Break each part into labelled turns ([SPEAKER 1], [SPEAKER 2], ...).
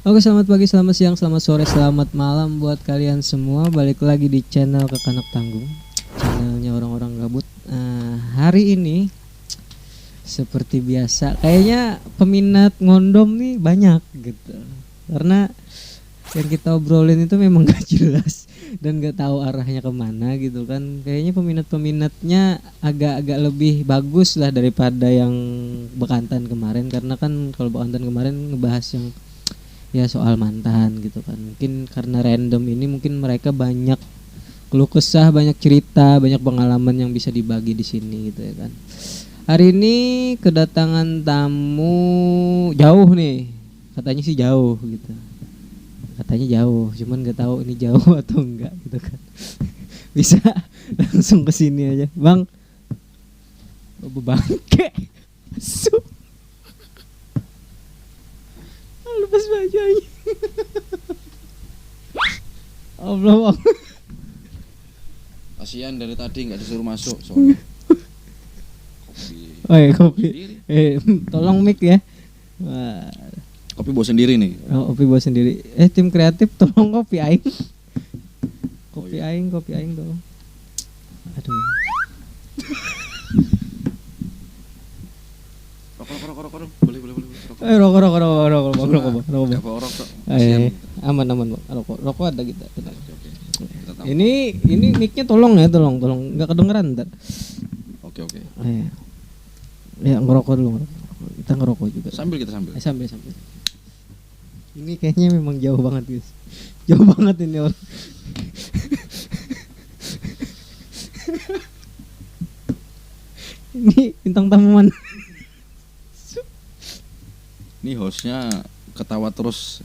[SPEAKER 1] Oke, selamat pagi, selamat siang, selamat sore, selamat malam buat kalian semua. Balik lagi di channel Kekanak Tanggung, channelnya orang-orang gabut. Hari ini seperti biasa, kayaknya peminat ngondom nih banyak gitu. Karena yang kita obrolin itu memang gak jelas dan gak tahu arahnya kemana gitu kan. Kayaknya peminatnya agak-agak lebih bagus lah daripada yang bekantan kemarin. Karena kan kalau bekantan kemarin ngebahas yang ya soal mantan gitu kan. Mungkin karena random ini mungkin mereka banyak keluh kesah, banyak cerita, banyak pengalaman yang bisa dibagi di sini gitu ya kan. Hari ini kedatangan tamu jauh nih. Katanya sih jauh gitu. Katanya jauh, cuman nggak tahu ini jauh atau enggak gitu kan. Bisa langsung ke sini aja. Bang. Bangke. Lepas baju aja. Allah bang.
[SPEAKER 2] Kasihan dari tadi nggak disuruh masuk soalnya.
[SPEAKER 1] Kopi. Tolong mic ya. Wah.
[SPEAKER 2] Kopi bawa sendiri nih.
[SPEAKER 1] Kopi bawa sendiri. Tim kreatif tolong kopi aing. Kopi aing tolong. Aduh.
[SPEAKER 2] Rokok. Boleh.
[SPEAKER 1] Rokok. Aman bang. Rokok ada kita.
[SPEAKER 2] Oke.
[SPEAKER 1] Ini mic-nya tolong nggak kedengeran ntar.
[SPEAKER 2] Oke.
[SPEAKER 1] Ya ngerokok dulu. Kita ngerokok juga.
[SPEAKER 2] Sambil.
[SPEAKER 1] Sambil. Ini kayaknya memang jauh banget guys. Jauh banget ini orang. Ini bintang tamu mana?
[SPEAKER 2] Ini hostnya ketawa terus.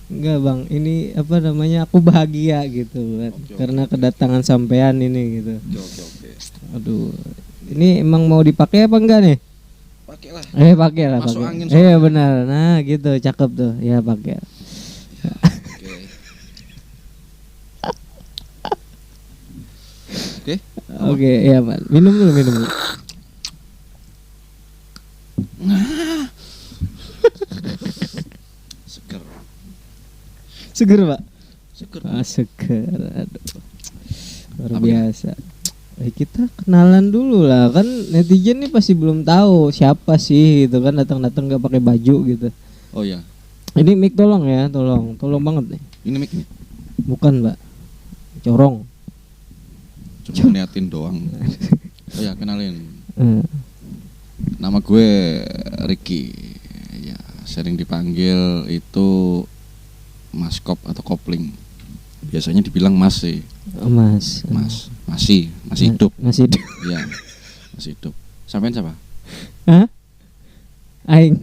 [SPEAKER 1] Enggak bang, ini apa namanya, aku bahagia gitu kan. Karena kedatangan sampean ini gitu.
[SPEAKER 2] Oke.
[SPEAKER 1] Aduh, ini emang mau dipakai apa enggak nih?
[SPEAKER 2] Pakailah.
[SPEAKER 1] Pakailah.
[SPEAKER 2] Masuk angin.
[SPEAKER 1] Benar. Nah gitu, cakep tuh. Ya pakai. Oke, ya Pak. Minum dulu. Seger Pak. Seger. Aduh. Luar biasa. Kita kenalan dulu lah, kan netizen nih pasti belum tahu siapa sih gitu kan, datang nggak pakai baju gitu.
[SPEAKER 2] Oh ya.
[SPEAKER 1] Ini mic tolong ya, tolong banget nih.
[SPEAKER 2] Ini mic nih.
[SPEAKER 1] Bukan Mbak, corong.
[SPEAKER 2] Cuma liatin doang. Oh ya, kenalin. Nama gue Ricky. Ya, sering dipanggil itu Mas Kop atau Kopling. Biasanya dibilang Mas sih.
[SPEAKER 1] Mas.
[SPEAKER 2] Masih hidup.
[SPEAKER 1] Masih hidup.
[SPEAKER 2] Iya. Masih hidup. Sampean siapa?
[SPEAKER 1] Hah? Aing.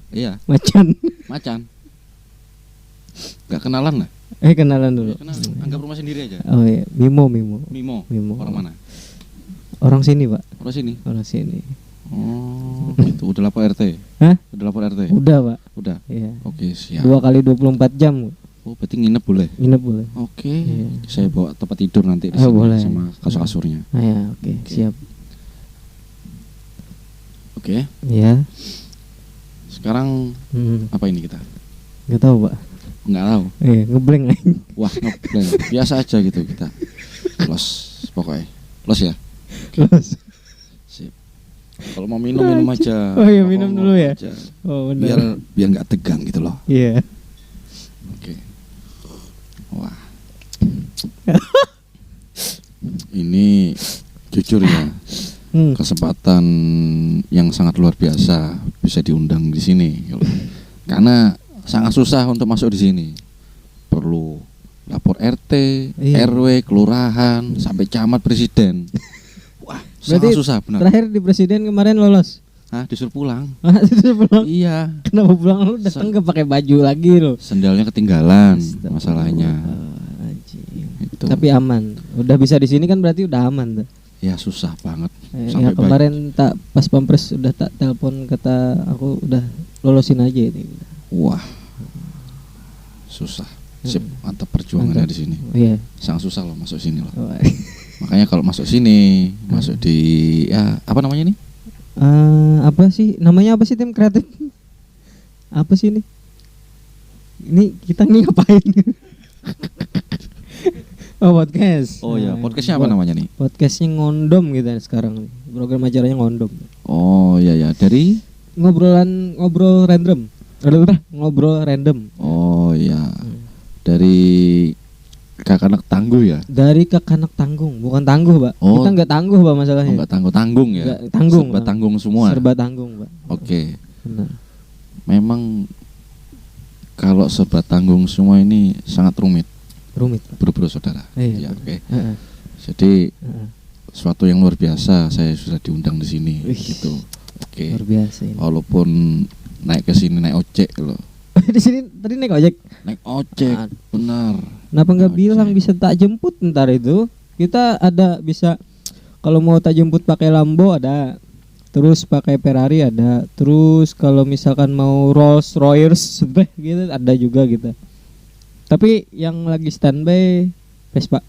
[SPEAKER 2] Iya. Macan. Gak kenalan lah.
[SPEAKER 1] Kenalan dulu.
[SPEAKER 2] Ya, kenalan. Anggap rumah sendiri aja.
[SPEAKER 1] Oh iya, Mimo.
[SPEAKER 2] Orang mana?
[SPEAKER 1] Orang sini, Pak.
[SPEAKER 2] Orang sini. Oh, gitu. Udah lapor RT?
[SPEAKER 1] Hah?
[SPEAKER 2] Udah lapor RT?
[SPEAKER 1] Udah, Pak.
[SPEAKER 2] Udah.
[SPEAKER 1] Iya.
[SPEAKER 2] Oke, siap.
[SPEAKER 1] 2 kali 24 jam.
[SPEAKER 2] Oh, berarti nginep boleh?
[SPEAKER 1] Nginep boleh.
[SPEAKER 2] Oke.
[SPEAKER 1] Iya.
[SPEAKER 2] Saya bawa tempat tidur nanti di sini
[SPEAKER 1] boleh.
[SPEAKER 2] sama kasur-kasurnya.
[SPEAKER 1] Ya, oke. Siap.
[SPEAKER 2] Oke.
[SPEAKER 1] Iya.
[SPEAKER 2] Sekarang apa ini kita?
[SPEAKER 1] Enggak tahu, Pak.
[SPEAKER 2] Enggak tahu.
[SPEAKER 1] Ngeblank aja.
[SPEAKER 2] Wah, ngeblank. Biasa aja gitu kita. Los pokoknya. Los ya?
[SPEAKER 1] Los.
[SPEAKER 2] Sip. Kalau mau minum aja.
[SPEAKER 1] Oh iya, minum dulu ya.
[SPEAKER 2] Aja.
[SPEAKER 1] Oh, benar.
[SPEAKER 2] Biar enggak tegang gitu loh.
[SPEAKER 1] Iya.
[SPEAKER 2] Oke. Wah. Ini jujur ya. Kesempatan yang sangat luar biasa bisa diundang di sini. Karena sangat susah untuk masuk di sini. Perlu lapor RT, RW, kelurahan, sampai camat, presiden. Wah, sangat susah benar.
[SPEAKER 1] Terakhir di presiden kemarin lolos.
[SPEAKER 2] Disuruh pulang.
[SPEAKER 1] Disuruh pulang?
[SPEAKER 2] Iya.
[SPEAKER 1] Kenapa pulang? Lu datang gak pakai baju lagi lo?
[SPEAKER 2] Sendalnya ketinggalan masalahnya.
[SPEAKER 1] Itu. Tapi aman. Udah bisa di sini kan berarti udah aman tuh.
[SPEAKER 2] Ya susah banget.
[SPEAKER 1] Ya kemarin pas pampres udah tak telepon, kata aku udah lolosin aja ini.
[SPEAKER 2] Wah. Susah. Sip, mantap perjuangannya di sini.
[SPEAKER 1] Iya.
[SPEAKER 2] Sangat susah loh masuk sini loh. Makanya kalau masuk sini, masuk di ya apa namanya nih?
[SPEAKER 1] Apa sih namanya, apa sih tim kreatif? Apa sih ini? Ini kita nih ngapain? Oh podcast.
[SPEAKER 2] Oh ya, podcastnya apa namanya nih?
[SPEAKER 1] Podcastnya ngondom gitu sekarang. Program acaranya ngondom.
[SPEAKER 2] Oh ya ya, dari
[SPEAKER 1] ngobrol random. Ngobrol random.
[SPEAKER 2] Oh ya, dari Kakanak Tangguh ya?
[SPEAKER 1] Dari Kakanak Tanggung, bukan tangguh, Pak.
[SPEAKER 2] Oh.
[SPEAKER 1] Kita nggak tangguh, Pak, masalahnya.
[SPEAKER 2] Enggak tanggung ya?
[SPEAKER 1] Nggak tanggung.
[SPEAKER 2] Serba tanggung semua.
[SPEAKER 1] Serba tanggung, Pak.
[SPEAKER 2] Oke.
[SPEAKER 1] Benar.
[SPEAKER 2] Memang kalau serba tanggung semua ini sangat rumit,
[SPEAKER 1] Pak.
[SPEAKER 2] bro saudara.
[SPEAKER 1] Iya.
[SPEAKER 2] Ya, oke. Jadi suatu yang luar biasa saya sudah diundang di sini. Gitu. Oke.
[SPEAKER 1] Luar biasa ini.
[SPEAKER 2] Walaupun naik ke sini naik ojek loh.
[SPEAKER 1] Di sini tadi naik ojek.
[SPEAKER 2] Naik ojek, benar.
[SPEAKER 1] Kenapa nggak
[SPEAKER 2] Naik
[SPEAKER 1] bilang
[SPEAKER 2] ojek.
[SPEAKER 1] bisa tak jemput ntar itu? Kita ada bisa kalau mau tak jemput pakai Lambo ada. Terus pakai Ferrari ada. Terus kalau misalkan mau Rolls Royce gitu ada juga gitu. Tapi yang lagi standby Vespa.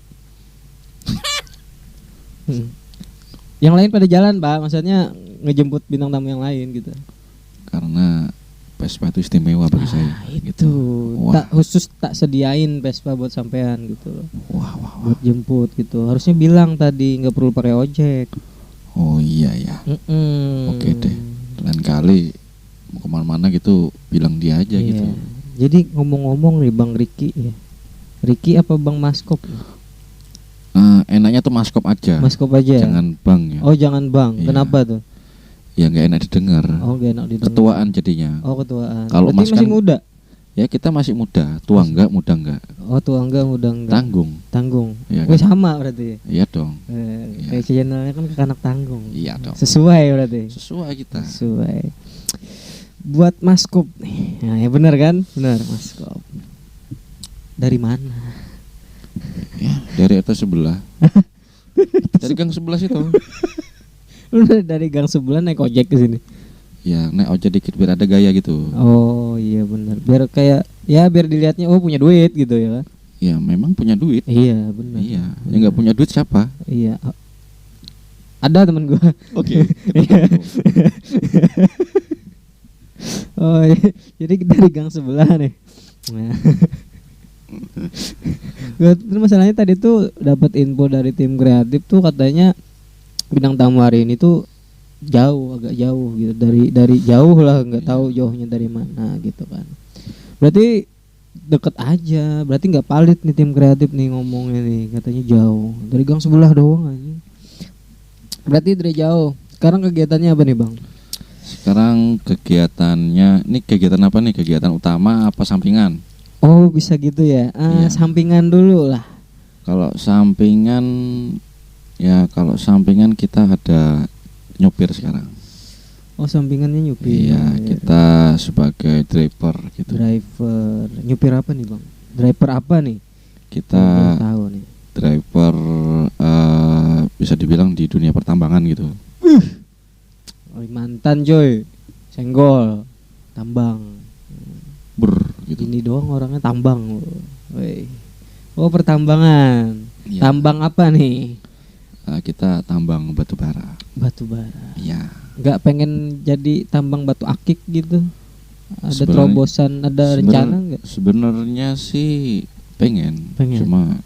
[SPEAKER 1] Yang lain pada jalan, Pak. Maksudnya ngejemput bintang tamu yang lain gitu.
[SPEAKER 2] Karena Vespa itu istimewa bagi saya.
[SPEAKER 1] Itu
[SPEAKER 2] Wah.
[SPEAKER 1] tak sediain Vespa buat sampean gitu loh.
[SPEAKER 2] Wah.
[SPEAKER 1] Buat jemput gitu. Harusnya bilang tadi nggak perlu pakai ojek.
[SPEAKER 2] Oh iya ya. Oke deh. Lain kali mau kemana-mana gitu bilang dia aja gitu.
[SPEAKER 1] Jadi ngomong-ngomong nih Bang Riki ya. Riki apa Bang Maskop?
[SPEAKER 2] Enaknya tuh Maskop aja.
[SPEAKER 1] Maskop aja.
[SPEAKER 2] Jangan Bang ya.
[SPEAKER 1] Oh jangan Bang.
[SPEAKER 2] Iya.
[SPEAKER 1] Kenapa tuh?
[SPEAKER 2] Ya nggak enak didengar.
[SPEAKER 1] Oh nggak enak didengar.
[SPEAKER 2] Ketuaan jadinya.
[SPEAKER 1] Oh ketuaan.
[SPEAKER 2] Kalau
[SPEAKER 1] Berarti
[SPEAKER 2] Mas
[SPEAKER 1] masih
[SPEAKER 2] kan-
[SPEAKER 1] muda.
[SPEAKER 2] Ya kita masih muda, tua enggak, muda enggak.
[SPEAKER 1] Oh tua enggak, muda enggak.
[SPEAKER 2] Tanggung. Iya
[SPEAKER 1] Wih
[SPEAKER 2] kan?
[SPEAKER 1] sama berarti.
[SPEAKER 2] Iya dong.
[SPEAKER 1] Kayak channelnya kan Kakanak Tanggung.
[SPEAKER 2] Iya dong.
[SPEAKER 1] Sesuai berarti.
[SPEAKER 2] Sesuai kita.
[SPEAKER 1] Sesuai. Buat Maskop nih. Nah, ya benar kan? Benar Maskop. Dari mana?
[SPEAKER 2] Ya, dari atas sebelah. Dari gang sebelah situ.
[SPEAKER 1] Lu dari gang sebelah naik ojek ke sini.
[SPEAKER 2] Ya, naik ojek dikit biar ada gaya gitu.
[SPEAKER 1] Oh iya benar. Biar kayak ya biar dilihatnya oh punya duit gitu ya kan.
[SPEAKER 2] Ya, memang punya duit.
[SPEAKER 1] Iya benar.
[SPEAKER 2] Iya, yang nggak punya duit siapa?
[SPEAKER 1] Iya. Ada teman gua.
[SPEAKER 2] Oke.
[SPEAKER 1] Oh iya. Jadi kita di gang sebelah nih. Nah. Terus masalahnya tadi tuh dapat info dari tim kreatif tuh katanya bintang tamu hari ini tuh agak jauh gitu dari jauh lah, nggak tahu jauhnya dari mana gitu kan. Berarti deket aja, berarti nggak palit nih tim kreatif nih ngomongnya nih, katanya jauh dari gang sebelah doang aja. Berarti dari jauh. Sekarang kegiatannya apa nih Bang?
[SPEAKER 2] Sekarang kegiatannya, ini kegiatan apa nih? Kegiatan utama apa sampingan?
[SPEAKER 1] Oh bisa gitu ya.
[SPEAKER 2] Iya.
[SPEAKER 1] Sampingan dulu lah.
[SPEAKER 2] Kalau sampingan, ya kalau sampingan kita ada nyopir sekarang.
[SPEAKER 1] Oh sampingannya nyupir.
[SPEAKER 2] Iya, kita sebagai driver gitu.
[SPEAKER 1] Driver. Nyupir apa nih Bang? Driver apa nih?
[SPEAKER 2] Kita
[SPEAKER 1] Belum tahu nih.
[SPEAKER 2] driver bisa dibilang di dunia pertambangan gitu.
[SPEAKER 1] Oh, mantan coy. Senggol. Tambang.
[SPEAKER 2] Gitu.
[SPEAKER 1] Ini doang orangnya tambang. Woi. Oh pertambangan.
[SPEAKER 2] Iya.
[SPEAKER 1] Tambang apa nih?
[SPEAKER 2] Kita tambang batu bara.
[SPEAKER 1] Batu bara.
[SPEAKER 2] Iya.
[SPEAKER 1] Nggak pengen jadi tambang batu akik gitu? Ada
[SPEAKER 2] Sebenarnya-
[SPEAKER 1] terobosan, ada rencana nggak?
[SPEAKER 2] Sebenarnya sih pengen.
[SPEAKER 1] Pengen.
[SPEAKER 2] Cuma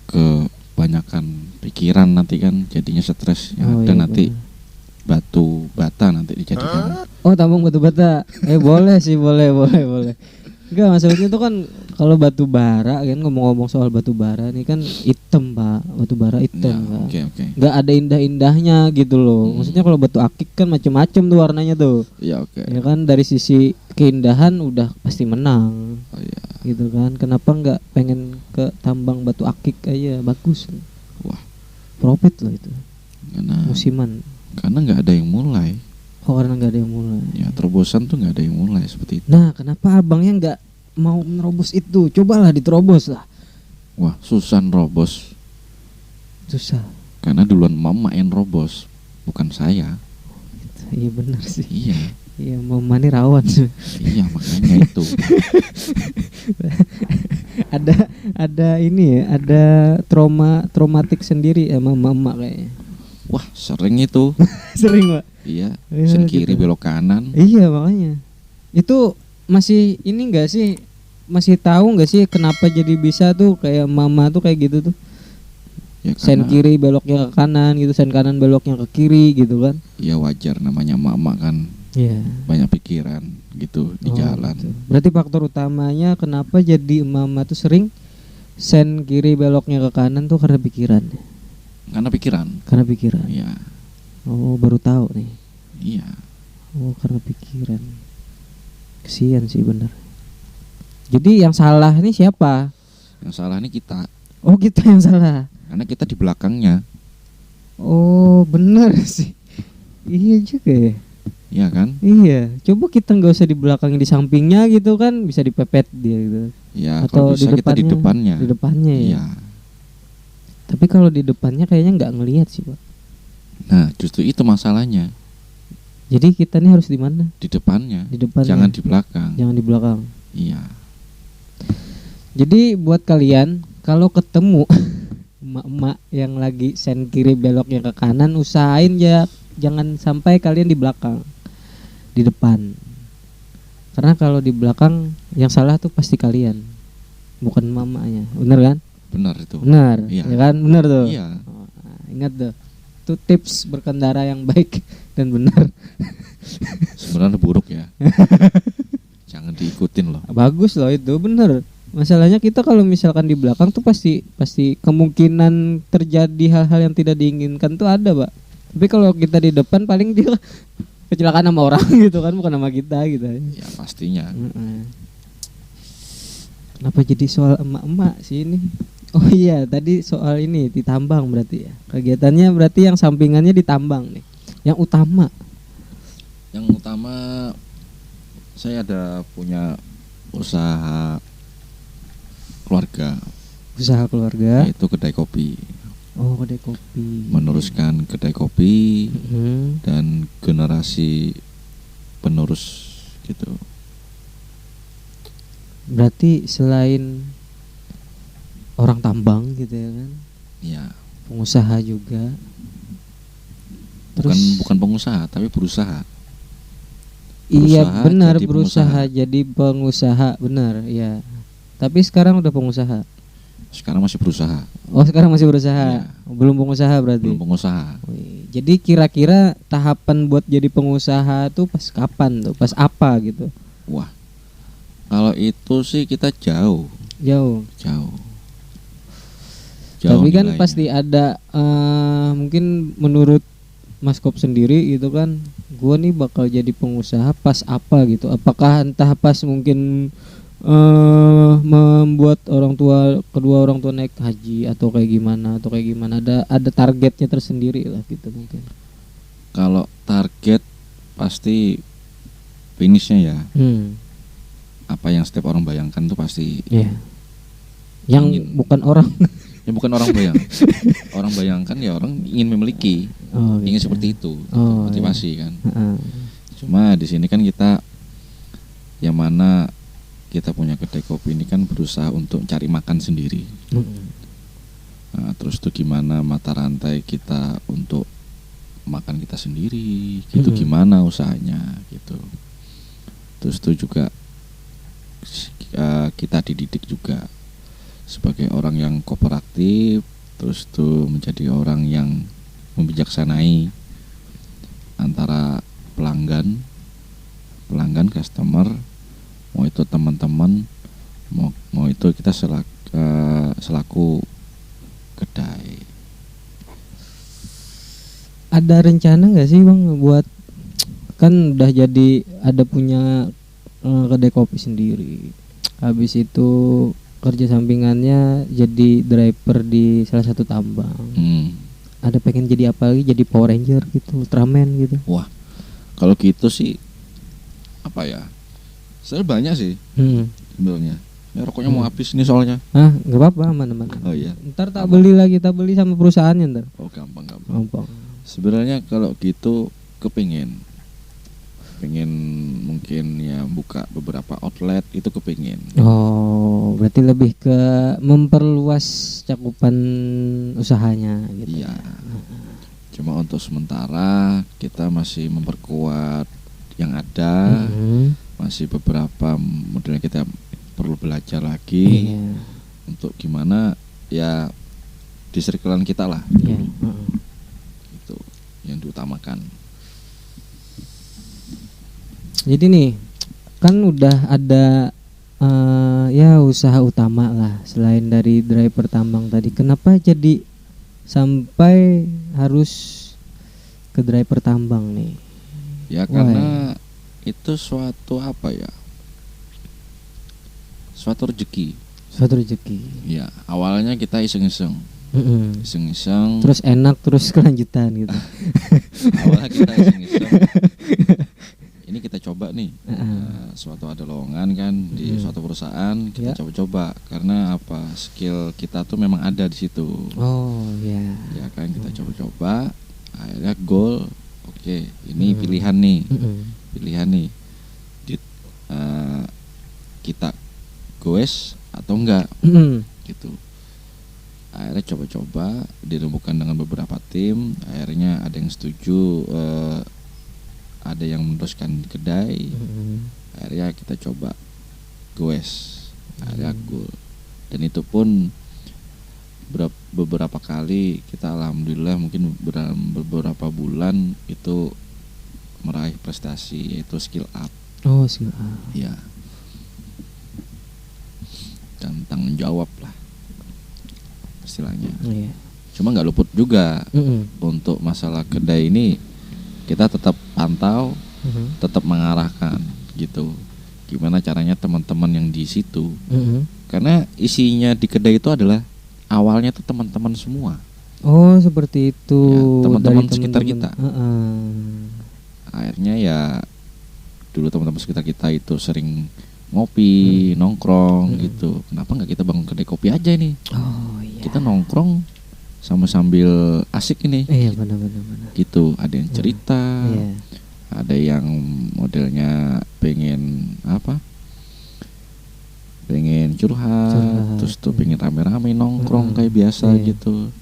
[SPEAKER 2] kebanyakan pikiran nanti kan jadinya stres.
[SPEAKER 1] Oh,
[SPEAKER 2] Dan
[SPEAKER 1] iya,
[SPEAKER 2] nanti
[SPEAKER 1] bener.
[SPEAKER 2] batu bata nanti dijadikan.
[SPEAKER 1] Oh tambang batu bata. Boleh sih, boleh. Enggak, maksudnya tuh kan kalau batu bara kan, ngomong-ngomong soal batu bara nih kan hitam Pak, batu bara hitam
[SPEAKER 2] Ya,
[SPEAKER 1] kan.
[SPEAKER 2] oke.
[SPEAKER 1] Nggak ada indah-indahnya gitu loh. Maksudnya kalau batu akik kan macem-macem tuh warnanya tuh.
[SPEAKER 2] Ya oke.
[SPEAKER 1] Ya kan dari sisi keindahan udah pasti menang.
[SPEAKER 2] Oh, iya.
[SPEAKER 1] Gitu kan. Kenapa nggak pengen ke tambang batu akik aja, bagus.
[SPEAKER 2] Wah.
[SPEAKER 1] Profit loh itu.
[SPEAKER 2] Karena
[SPEAKER 1] Musiman.
[SPEAKER 2] nggak ada yang mulai.
[SPEAKER 1] Oh karena nggak ada yang mulai.
[SPEAKER 2] Ya terobosan tuh nggak ada yang mulai seperti itu.
[SPEAKER 1] Nah kenapa abangnya nggak mau menerobos itu? Cobalah diterobos lah.
[SPEAKER 2] Wah susah nerobos.
[SPEAKER 1] Susah.
[SPEAKER 2] Karena duluan mama yang robos, bukan saya.
[SPEAKER 1] Iya benar sih.
[SPEAKER 2] Iya.
[SPEAKER 1] Iya mama nih rawan.
[SPEAKER 2] Iya makanya itu.
[SPEAKER 1] ada ini ya, ada traumatik sendiri sama mama kayaknya.
[SPEAKER 2] Wah sering itu.
[SPEAKER 1] Sering Pak.
[SPEAKER 2] Iya.
[SPEAKER 1] Iya,
[SPEAKER 2] Sen kiri
[SPEAKER 1] gitu.
[SPEAKER 2] belok kanan.
[SPEAKER 1] Iya makanya. Itu masih ini enggak sih masih tahu nggak sih kenapa jadi bisa tuh kayak mama tuh kayak gitu tuh?
[SPEAKER 2] Ya,
[SPEAKER 1] Sen kiri beloknya ke kanan gitu, sen kanan beloknya ke kiri gitu kan?
[SPEAKER 2] Ya wajar, namanya mama kan.
[SPEAKER 1] Iya.
[SPEAKER 2] Banyak pikiran gitu di jalan.
[SPEAKER 1] Gitu. Berarti faktor utamanya kenapa jadi mama tuh sering sen kiri beloknya ke kanan tuh karena pikiran.
[SPEAKER 2] Karena pikiran.
[SPEAKER 1] Karena pikiran.
[SPEAKER 2] Iya.
[SPEAKER 1] Oh, baru tahu nih.
[SPEAKER 2] Iya.
[SPEAKER 1] Oh, karena pikiran. Kesian sih bener. Jadi yang salah nih siapa?
[SPEAKER 2] Yang salah ini kita.
[SPEAKER 1] Oh, kita yang salah.
[SPEAKER 2] Karena kita di belakangnya.
[SPEAKER 1] Oh, bener sih. Iya juga ya.
[SPEAKER 2] Iya kan?
[SPEAKER 1] Iya. Coba kita nggak usah di belakangnya, di sampingnya gitu kan, bisa dipepet dia gitu.
[SPEAKER 2] Ya,
[SPEAKER 1] Atau
[SPEAKER 2] kalau bisa kita di depannya.
[SPEAKER 1] Di depannya ya.
[SPEAKER 2] Iya.
[SPEAKER 1] Tapi kalau di depannya kayaknya nggak ngelihat sih, Pak.
[SPEAKER 2] Nah, justru itu masalahnya.
[SPEAKER 1] Jadi kita nih harus di mana?
[SPEAKER 2] Di depannya.
[SPEAKER 1] Di depannya.
[SPEAKER 2] Jangan di belakang.
[SPEAKER 1] Jangan di belakang.
[SPEAKER 2] Iya.
[SPEAKER 1] Jadi buat kalian kalau ketemu emak-emak yang lagi sen kiri beloknya ke kanan, usahain ya jangan sampai kalian di belakang, di depan. Karena kalau di belakang yang salah tuh pasti kalian, bukan mamanya. Bener kan?
[SPEAKER 2] Benar itu.
[SPEAKER 1] Benar.
[SPEAKER 2] Iya.
[SPEAKER 1] Ya kan? Benar tuh.
[SPEAKER 2] Iya.
[SPEAKER 1] Oh, nah, ingat tuh. Itu tips berkendara yang baik dan benar.
[SPEAKER 2] Sebenarnya buruk ya. Jangan diikutin loh.
[SPEAKER 1] Bagus loh itu, bener. Masalahnya kita kalau misalkan di belakang tuh pasti kemungkinan terjadi hal-hal yang tidak diinginkan tuh ada, Pak. Tapi kalau kita di depan paling dia kecelakaan sama orang gitu kan, bukan sama kita gitu.
[SPEAKER 2] Ya pastinya.
[SPEAKER 1] Kenapa jadi soal emak-emak sih ini? Oh iya, tadi soal ini ditambang berarti ya. Kegiatannya berarti yang sampingannya ditambang nih. Yang utama.
[SPEAKER 2] Yang utama saya ada punya usaha keluarga.
[SPEAKER 1] Usaha keluarga.
[SPEAKER 2] Yaitu kedai kopi.
[SPEAKER 1] Oh, kedai kopi.
[SPEAKER 2] Meneruskan kedai kopi dan generasi penerus gitu.
[SPEAKER 1] Berarti selain orang tambang gitu ya kan?
[SPEAKER 2] Ya.
[SPEAKER 1] Pengusaha juga.
[SPEAKER 2] Bukan pengusaha tapi berusaha.
[SPEAKER 1] Iya benar, berusaha jadi pengusaha, benar ya. Tapi sekarang udah pengusaha.
[SPEAKER 2] Sekarang masih berusaha.
[SPEAKER 1] Oh, sekarang masih berusaha.
[SPEAKER 2] Ya.
[SPEAKER 1] Belum pengusaha berarti.
[SPEAKER 2] Belum pengusaha.
[SPEAKER 1] Jadi kira-kira tahapan buat jadi pengusaha tuh pas kapan tuh? Pas apa gitu?
[SPEAKER 2] Wah. Kalau itu sih kita jauh.
[SPEAKER 1] Tapi kan nilainya pasti ada mungkin menurut Mas Kop sendiri gitu kan, gua nih bakal jadi pengusaha pas apa gitu. Apakah entah pas mungkin membuat kedua orang tua naik haji atau kayak gimana ada targetnya tersendiri lah gitu mungkin.
[SPEAKER 2] Kalau target pasti finishnya ya. Apa yang setiap orang bayangkan tuh pasti.
[SPEAKER 1] Yeah. Yang ingin. Bukan orang.
[SPEAKER 2] Ya bukan orang bayang. Orang bayangkan ya orang ingin memiliki. Ingin gitu. Seperti itu. Motivasi kan. Cuma di sini kan kita yang mana kita punya kedai kopi ini kan berusaha untuk cari makan sendiri. Nah, terus tuh gimana mata rantai kita untuk makan kita sendiri, gitu gimana usahanya gitu. Terus tuh juga kita dididik juga sebagai orang yang kooperatif, terus tuh menjadi orang yang membijaksanai antara pelanggan customer, mau itu teman-teman, mau itu kita selaku kedai.
[SPEAKER 1] Ada rencana nggak sih Bang buat, kan udah jadi ada punya kedai kopi sendiri, habis itu kerja sampingannya jadi driver di salah satu tambang. Ada pengen jadi apa lagi, jadi Power Ranger gitu, Ultraman gitu?
[SPEAKER 2] Wah, kalau gitu sih apa ya, saya banyak sih sebenarnya. Ya, rokoknya mau habis nih soalnya.
[SPEAKER 1] Nggak apa-apa, aman.
[SPEAKER 2] Oh iya.
[SPEAKER 1] Ntar tak beli lagi, tak beli sama perusahaannya ntar.
[SPEAKER 2] Oh gampang. Sebenarnya kalau gitu kepingin mungkin ya buka beberapa outlet itu kepingin.
[SPEAKER 1] Oh, berarti lebih ke memperluas cakupan usahanya gitu.
[SPEAKER 2] Iya. Cuma untuk sementara kita masih memperkuat yang ada. Masih beberapa modelnya kita perlu belajar lagi
[SPEAKER 1] Iya.
[SPEAKER 2] untuk gimana ya di circlean kita lah
[SPEAKER 1] Iya.
[SPEAKER 2] dulu. Itu yang diutamakan.
[SPEAKER 1] Jadi nih kan udah ada ya usaha utama lah selain dari driver tambang tadi. Kenapa jadi sampai harus ke driver tambang nih?
[SPEAKER 2] Ya karena itu suatu apa ya? Suatu rezeki.
[SPEAKER 1] Suatu rezeki.
[SPEAKER 2] Ya, awalnya kita iseng-iseng. Iseng-iseng.
[SPEAKER 1] Terus enak terus kelanjutan gitu.
[SPEAKER 2] Awalnya kita iseng-iseng. Ini kita coba nih. Suatu ada lowongan kan di suatu perusahaan, kita coba-coba karena apa? Skill kita tuh memang ada di situ.
[SPEAKER 1] Oh, ya.
[SPEAKER 2] Ya kan kita coba-coba, akhirnya goal. Oke, ini pilihan nih. Pilihan nih. Kita goes atau enggak gitu. Akhirnya coba-coba dirembukan dengan beberapa tim. Akhirnya ada yang setuju, ada yang meneruskan di kedai. Akhirnya kita coba goes, akhirnya goal. Dan itu pun beberapa kali kita alhamdulillah mungkin beberapa bulan itu meraih prestasi, yaitu skill up.
[SPEAKER 1] Oh, skill up.
[SPEAKER 2] Ya. Dan tanggung jawab lah istilahnya.
[SPEAKER 1] Iya.
[SPEAKER 2] Cuma nggak luput juga untuk masalah kedai ini, kita tetap pantau, tetap mengarahkan gitu. Gimana caranya teman-teman yang di situ, karena isinya di kedai itu adalah awalnya tuh teman-teman semua.
[SPEAKER 1] Oh, seperti itu.
[SPEAKER 2] Ya, teman-teman sekitar kita. Akhirnya ya dulu teman-teman sekitar kita itu sering ngopi, nongkrong gitu. Kenapa nggak kita bangun kedai kopi aja nih?
[SPEAKER 1] Oh iya.
[SPEAKER 2] Kita nongkrong sama sambil asik ini.
[SPEAKER 1] Iya, benar.
[SPEAKER 2] Gitu. Ada yang cerita, ada yang modelnya pengen apa? Pengen curhat. Terus tuh pengen rame-rame nongkrong kayak biasa gitu.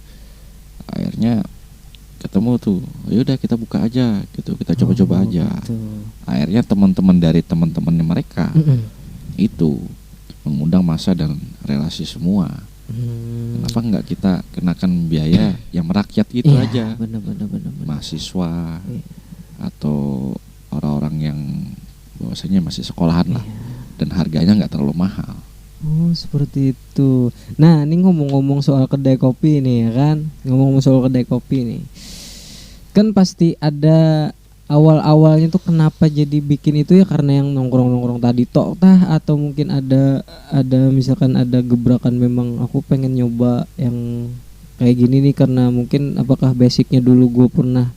[SPEAKER 2] Akhirnya ketemu tuh, yaudah kita buka aja gitu, kita coba-coba aja. Gitu. Akhirnya teman-teman dari teman-temannya mereka itu mengundang masa dan relasi semua. Kenapa nggak kita kenakan biaya yang merakyat gitu aja?
[SPEAKER 1] Benar.
[SPEAKER 2] Mahasiswa atau orang-orang yang bahwasanya masih sekolahan lah, dan harganya nggak terlalu mahal.
[SPEAKER 1] Oh, seperti itu. Nah, ini ngomong-ngomong soal kedai kopi nih ya kan. Ngomong-ngomong soal kedai kopi nih. Kan pasti ada awal-awalnya tuh kenapa jadi bikin itu ya karena yang nongkrong-nongkrong tadi atau mungkin ada misalkan ada gebrakan memang aku pengen nyoba yang kayak gini nih karena mungkin apakah basicnya dulu gue pernah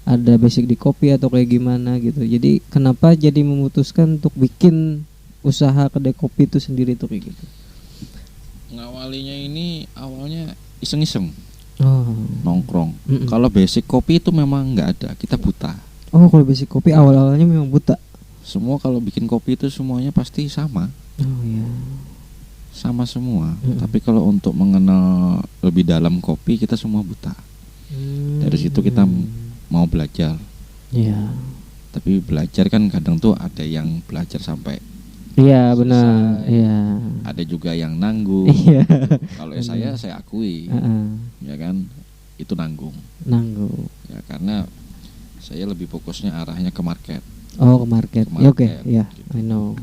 [SPEAKER 1] ada basic di kopi atau kayak gimana gitu. Jadi kenapa jadi memutuskan untuk bikin usaha kedai kopi itu sendiri tuh kayak gitu?
[SPEAKER 2] Ngawalinya ini awalnya iseng-iseng. Nongkrong. Kalau basic kopi itu memang nggak ada, kita buta.
[SPEAKER 1] Oh, kalau basic kopi awal-awalnya memang buta.
[SPEAKER 2] Semua kalau bikin kopi itu semuanya pasti sama.
[SPEAKER 1] Oh iya.
[SPEAKER 2] Sama semua. Tapi kalau untuk mengenal lebih dalam kopi kita semua buta. Dari situ kita mau belajar.
[SPEAKER 1] Iya.
[SPEAKER 2] Tapi belajar kan kadang tuh ada yang belajar sampai.
[SPEAKER 1] Iya benar. Iya.
[SPEAKER 2] Ada juga yang nanggung.
[SPEAKER 1] Iya.
[SPEAKER 2] Kalau saya akui, ya kan itu nanggung. Ya karena saya lebih fokusnya arahnya ke market.
[SPEAKER 1] Oh, ke market. Oke, ya,
[SPEAKER 2] gitu.
[SPEAKER 1] I know.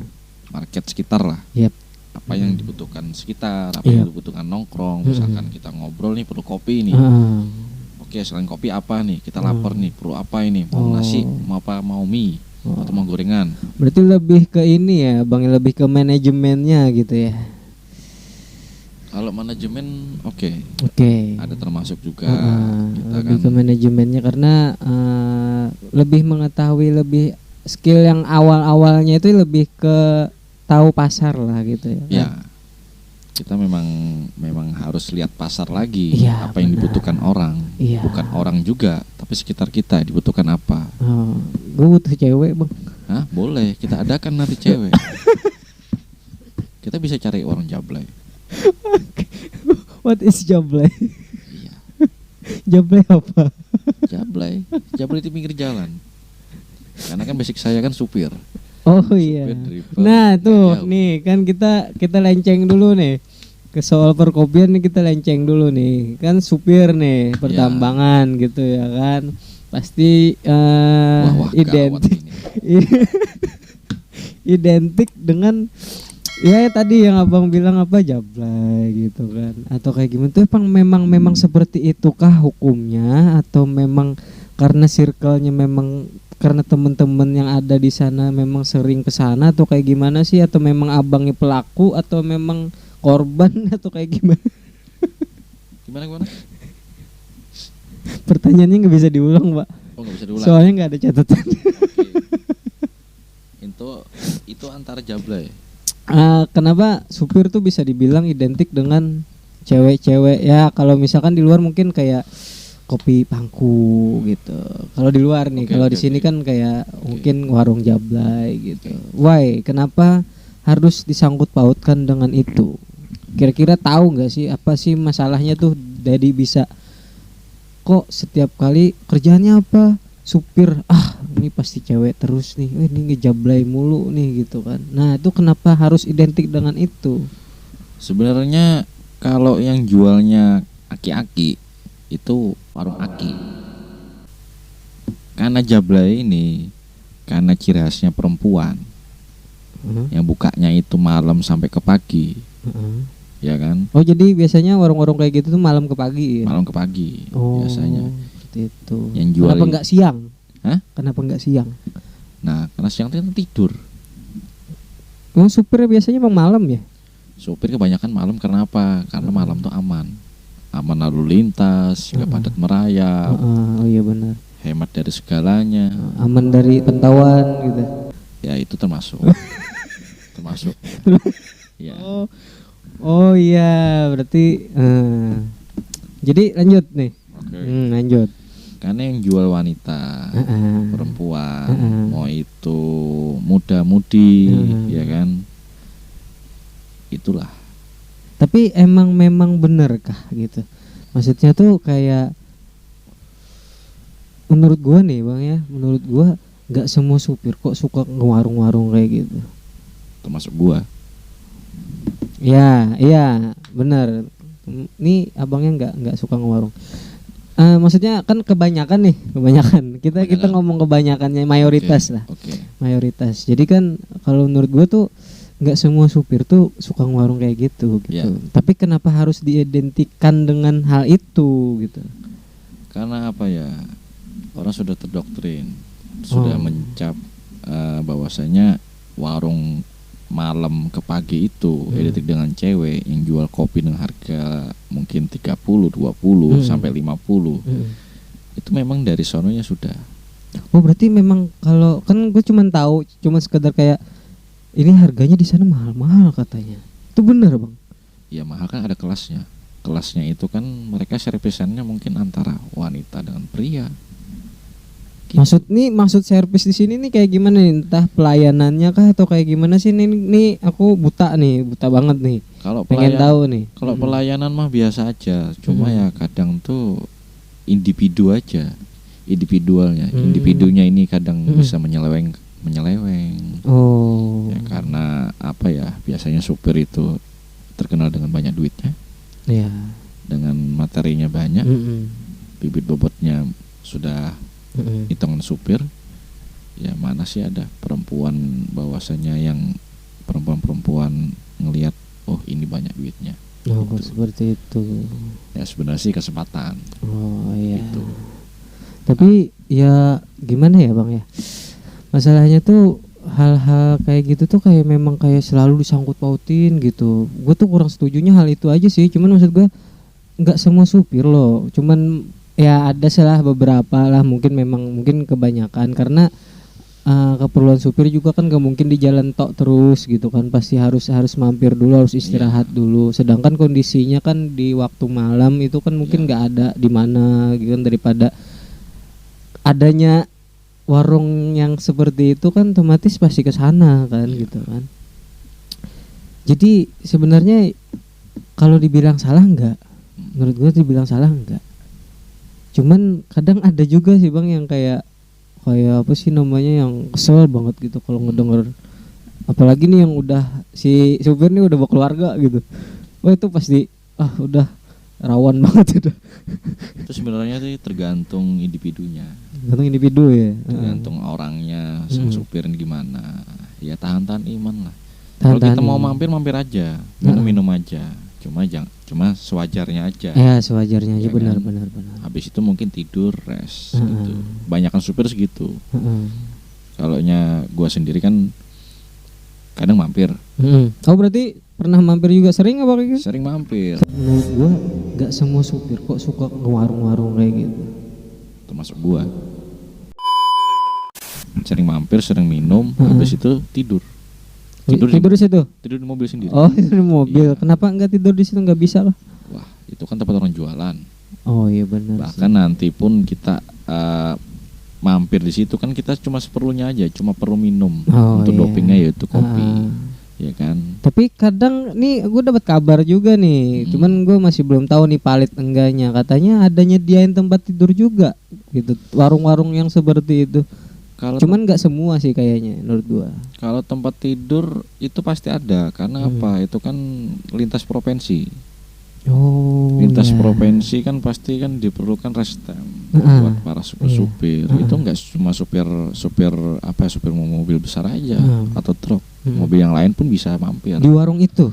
[SPEAKER 2] Market sekitar lah.
[SPEAKER 1] Yep.
[SPEAKER 2] Apa yang dibutuhkan sekitar, apa yang dibutuhkan nongkrong. Misalkan kita ngobrol nih perlu kopi nih. Oke, selain kopi apa nih? Kita lapar nih, perlu apa ini? Mau nasi, mau apa? Mau mie, atau mau gorengan.
[SPEAKER 1] Berarti lebih ke ini ya, Bang, lebih ke manajemennya gitu ya.
[SPEAKER 2] Kalau manajemen oke. Ada termasuk juga kita
[SPEAKER 1] lebih
[SPEAKER 2] kan
[SPEAKER 1] ke manajemennya karena lebih mengetahui lebih skill yang awal-awalnya itu lebih ke tahu pasar lah gitu ya.
[SPEAKER 2] Ya. Kita memang harus lihat pasar lagi, apa yang
[SPEAKER 1] benar.
[SPEAKER 2] dibutuhkan orang. Bukan orang juga, tapi sekitar kita dibutuhkan apa.
[SPEAKER 1] Gue butuh cewek, Bang.
[SPEAKER 2] Hah, boleh, kita adakan nanti cewek. Kita bisa cari orang jablay.
[SPEAKER 1] What is jablay?
[SPEAKER 2] Iya.
[SPEAKER 1] Jablay apa?
[SPEAKER 2] Jablay di pinggir jalan. Karena kan basic saya kan supir.
[SPEAKER 1] Oh iya. Nah tuh nih kan kita lenceng dulu nih ke soal perkopian nih, kita lenceng dulu nih kan supir nih pertambangan gitu ya kan pasti identik identik dengan ya tadi yang abang bilang apa jablay gitu kan atau kayak gimana tuh memang seperti itukah hukumnya atau memang karena circle-nya memang karena teman-teman yang ada di sana memang sering ke sana atau kayak gimana sih atau memang abangnya pelaku atau memang korban atau kayak gimana?
[SPEAKER 2] Gimana?
[SPEAKER 1] Pertanyaannya nggak bisa diulang, Pak.
[SPEAKER 2] Oh, nggak bisa diulang.
[SPEAKER 1] Soalnya nggak ada catatan.
[SPEAKER 2] Itu antara jablay.
[SPEAKER 1] Kenapa supir tuh bisa dibilang identik dengan cewek-cewek ya kalau misalkan di luar mungkin kayak kopi pangku gitu. Kalau di luar nih, kalau di sini kan kayak mungkin warung jablay gitu. Why? Kenapa harus disangkut pautkan dengan itu? Kira-kira tahu nggak sih apa sih masalahnya tuh jadi bisa kok setiap kali kerjaannya apa supir ini pasti cewek terus nih, ini ngejablay mulu nih gitu kan. Nah itu kenapa harus identik dengan itu?
[SPEAKER 2] Sebenarnya kalau yang jualnya aki-aki itu warung aki. Karena jablay ini karena ciri khasnya perempuan yang bukanya itu malam sampai ke pagi, ya kan?
[SPEAKER 1] Oh jadi biasanya warung-warung kayak gitu tuh malam ke pagi ya?
[SPEAKER 2] Malam ke pagi biasanya.
[SPEAKER 1] Seperti itu.
[SPEAKER 2] Yang jual
[SPEAKER 1] kenapa nggak siang?
[SPEAKER 2] Hah?
[SPEAKER 1] Kenapa nggak siang?
[SPEAKER 2] Nah karena siang itu tidur.
[SPEAKER 1] Emang supirnya biasanya emang malam ya?
[SPEAKER 2] Supir kebanyakan malam karena apa? Karena malam tuh aman lalu lintas, nggak padat merayap.
[SPEAKER 1] Oh iya benar.
[SPEAKER 2] Hemat dari segalanya.
[SPEAKER 1] Aman dari pantauan gitu.
[SPEAKER 2] Ya itu termasuk. termasuk. Ya.
[SPEAKER 1] Oh iya berarti. Jadi lanjut nih. Lanjut.
[SPEAKER 2] Karena yang jual wanita, perempuan, mau itu muda-mudi, ya kan? Itulah.
[SPEAKER 1] Tapi memang bener kah gitu? Maksudnya tuh kayak menurut gua nih bang ya, menurut gua nggak semua supir kok suka ngewarung-warung kayak gitu.
[SPEAKER 2] Termasuk gua.
[SPEAKER 1] Ya, iya bener. Nih abangnya nggak suka ngewarung. Maksudnya kan kebanyakan kita ngomong kebanyakannya mayoritas lah. Mayoritas. Jadi kan kalau menurut gua tuh nggak semua supir tuh suka ngewarung kayak gitu. Tapi kenapa harus diidentikan dengan hal itu gitu?
[SPEAKER 2] Karena apa ya? Orang sudah terdoktrin, sudah mencap bahwasanya warung malam ke pagi itu identik dengan cewek yang jual kopi dengan harga mungkin 30, 20 sampai 50. Itu memang dari sononya sudah.
[SPEAKER 1] Oh berarti memang kalau kan gue cuma sekedar kayak ini harganya di sana mahal-mahal katanya. Itu benar bang?
[SPEAKER 2] Ya mahal kan ada kelasnya. Kelasnya itu kan mereka servisannya mungkin antara wanita dengan pria. Gitu.
[SPEAKER 1] Maksud servis di sini nih kayak gimana nih? Entah pelayanannya kah atau kayak gimana sih? Ini aku buta banget nih.
[SPEAKER 2] Kalau
[SPEAKER 1] pengen tahu nih.
[SPEAKER 2] Kalau pelayanan mah biasa aja. Cuma ya kadang tuh individu aja, individualnya. Individunya ini kadang bisa menyeleweng.
[SPEAKER 1] Oh.
[SPEAKER 2] Ya, karena apa ya? Biasanya supir itu terkenal dengan banyak duitnya.
[SPEAKER 1] Iya.
[SPEAKER 2] Dengan materinya banyak. Bibit bobotnya sudah hitungan supir. Ya mana sih ada perempuan bahwasanya yang perempuan ngelihat oh ini banyak duitnya.
[SPEAKER 1] Oh
[SPEAKER 2] gitu.
[SPEAKER 1] Seperti itu.
[SPEAKER 2] Ya sebenarnya sih kesempatan.
[SPEAKER 1] Oh iya.
[SPEAKER 2] Gitu.
[SPEAKER 1] Tapi ya gimana ya bang ya? Masalahnya tuh hal-hal kayak gitu tuh kayak memang kayak selalu disangkut pautin gitu. Gue tuh kurang setujunya hal itu aja sih. Cuman maksud gue nggak semua supir loh. Cuman ya ada salah beberapa lah mungkin kebanyakan karena keperluan supir juga kan gak mungkin di jalan tok terus gitu kan, pasti harus mampir dulu, harus istirahat dulu. Sedangkan kondisinya kan di waktu malam itu kan mungkin nggak ada di mana gitu kan, daripada adanya warung yang seperti itu kan otomatis pasti ke sana kan gitu kan. Jadi sebenarnya kalau dibilang salah enggak, menurut gue dibilang salah enggak. Cuman kadang ada juga sih bang yang kayak kayak apa sih namanya, yang kesel banget gitu kalau ngedenger, apalagi nih yang udah si supir nih udah berkeluarga gitu. Wah itu pasti udah rawan banget itu.
[SPEAKER 2] Itu sebenarnya sih tergantung individunya,
[SPEAKER 1] Tergantung individu ya.
[SPEAKER 2] tergantung orangnya, sang supir ini gimana. Ya tahan-tahan iman lah. Kalau
[SPEAKER 1] Tahan-tahan
[SPEAKER 2] kita mau
[SPEAKER 1] iman.
[SPEAKER 2] mampir aja, minum aja. Cuma sewajarnya aja.
[SPEAKER 1] Ya sewajarnya aja,
[SPEAKER 2] Ya
[SPEAKER 1] benar
[SPEAKER 2] kan?
[SPEAKER 1] benar.
[SPEAKER 2] Habis itu mungkin tidur, rest gitu. Banyakan supir segitu. Kalaunya gua sendiri kan kadang mampir,
[SPEAKER 1] Oh berarti pernah mampir juga, sering apa kayak gitu?
[SPEAKER 2] sering mampir,
[SPEAKER 1] Menurut gua nggak semua supir kok suka ke warung-warung kayak gitu.
[SPEAKER 2] termasuk gua. Sering mampir, sering minum, habis itu tidur.
[SPEAKER 1] Tidur di situ?
[SPEAKER 2] Tidur di mobil sendiri.
[SPEAKER 1] Oh tidur di mobil.
[SPEAKER 2] Iya.
[SPEAKER 1] Kenapa nggak tidur di situ, nggak bisa lah?
[SPEAKER 2] Wah, itu kan tempat orang jualan.
[SPEAKER 1] Oh iya benar.
[SPEAKER 2] Bahkan nanti pun kita mampir di situ kan kita cuma seperlunya aja, cuma perlu minum. Untuk
[SPEAKER 1] iya.
[SPEAKER 2] dopingnya yaitu kopi. Ya kan.
[SPEAKER 1] Tapi kadang nih gue dapat kabar juga nih, cuman gue masih belum tahu nih valid enggaknya. Katanya ada nyediain tempat tidur juga gitu, warung-warung yang seperti itu. Cuman nggak semua sih kayaknya menurut gue.
[SPEAKER 2] Kalau tempat tidur itu pasti ada, karena apa? Itu kan lintas provinsi.
[SPEAKER 1] Oh.
[SPEAKER 2] Lintas
[SPEAKER 1] ya.
[SPEAKER 2] provinsi kan pasti kan diperlukan rest time buat para supir-supir. Itu nggak cuma supir mobil besar aja atau truk. Mobil yang lain pun bisa mampir
[SPEAKER 1] Di warung itu.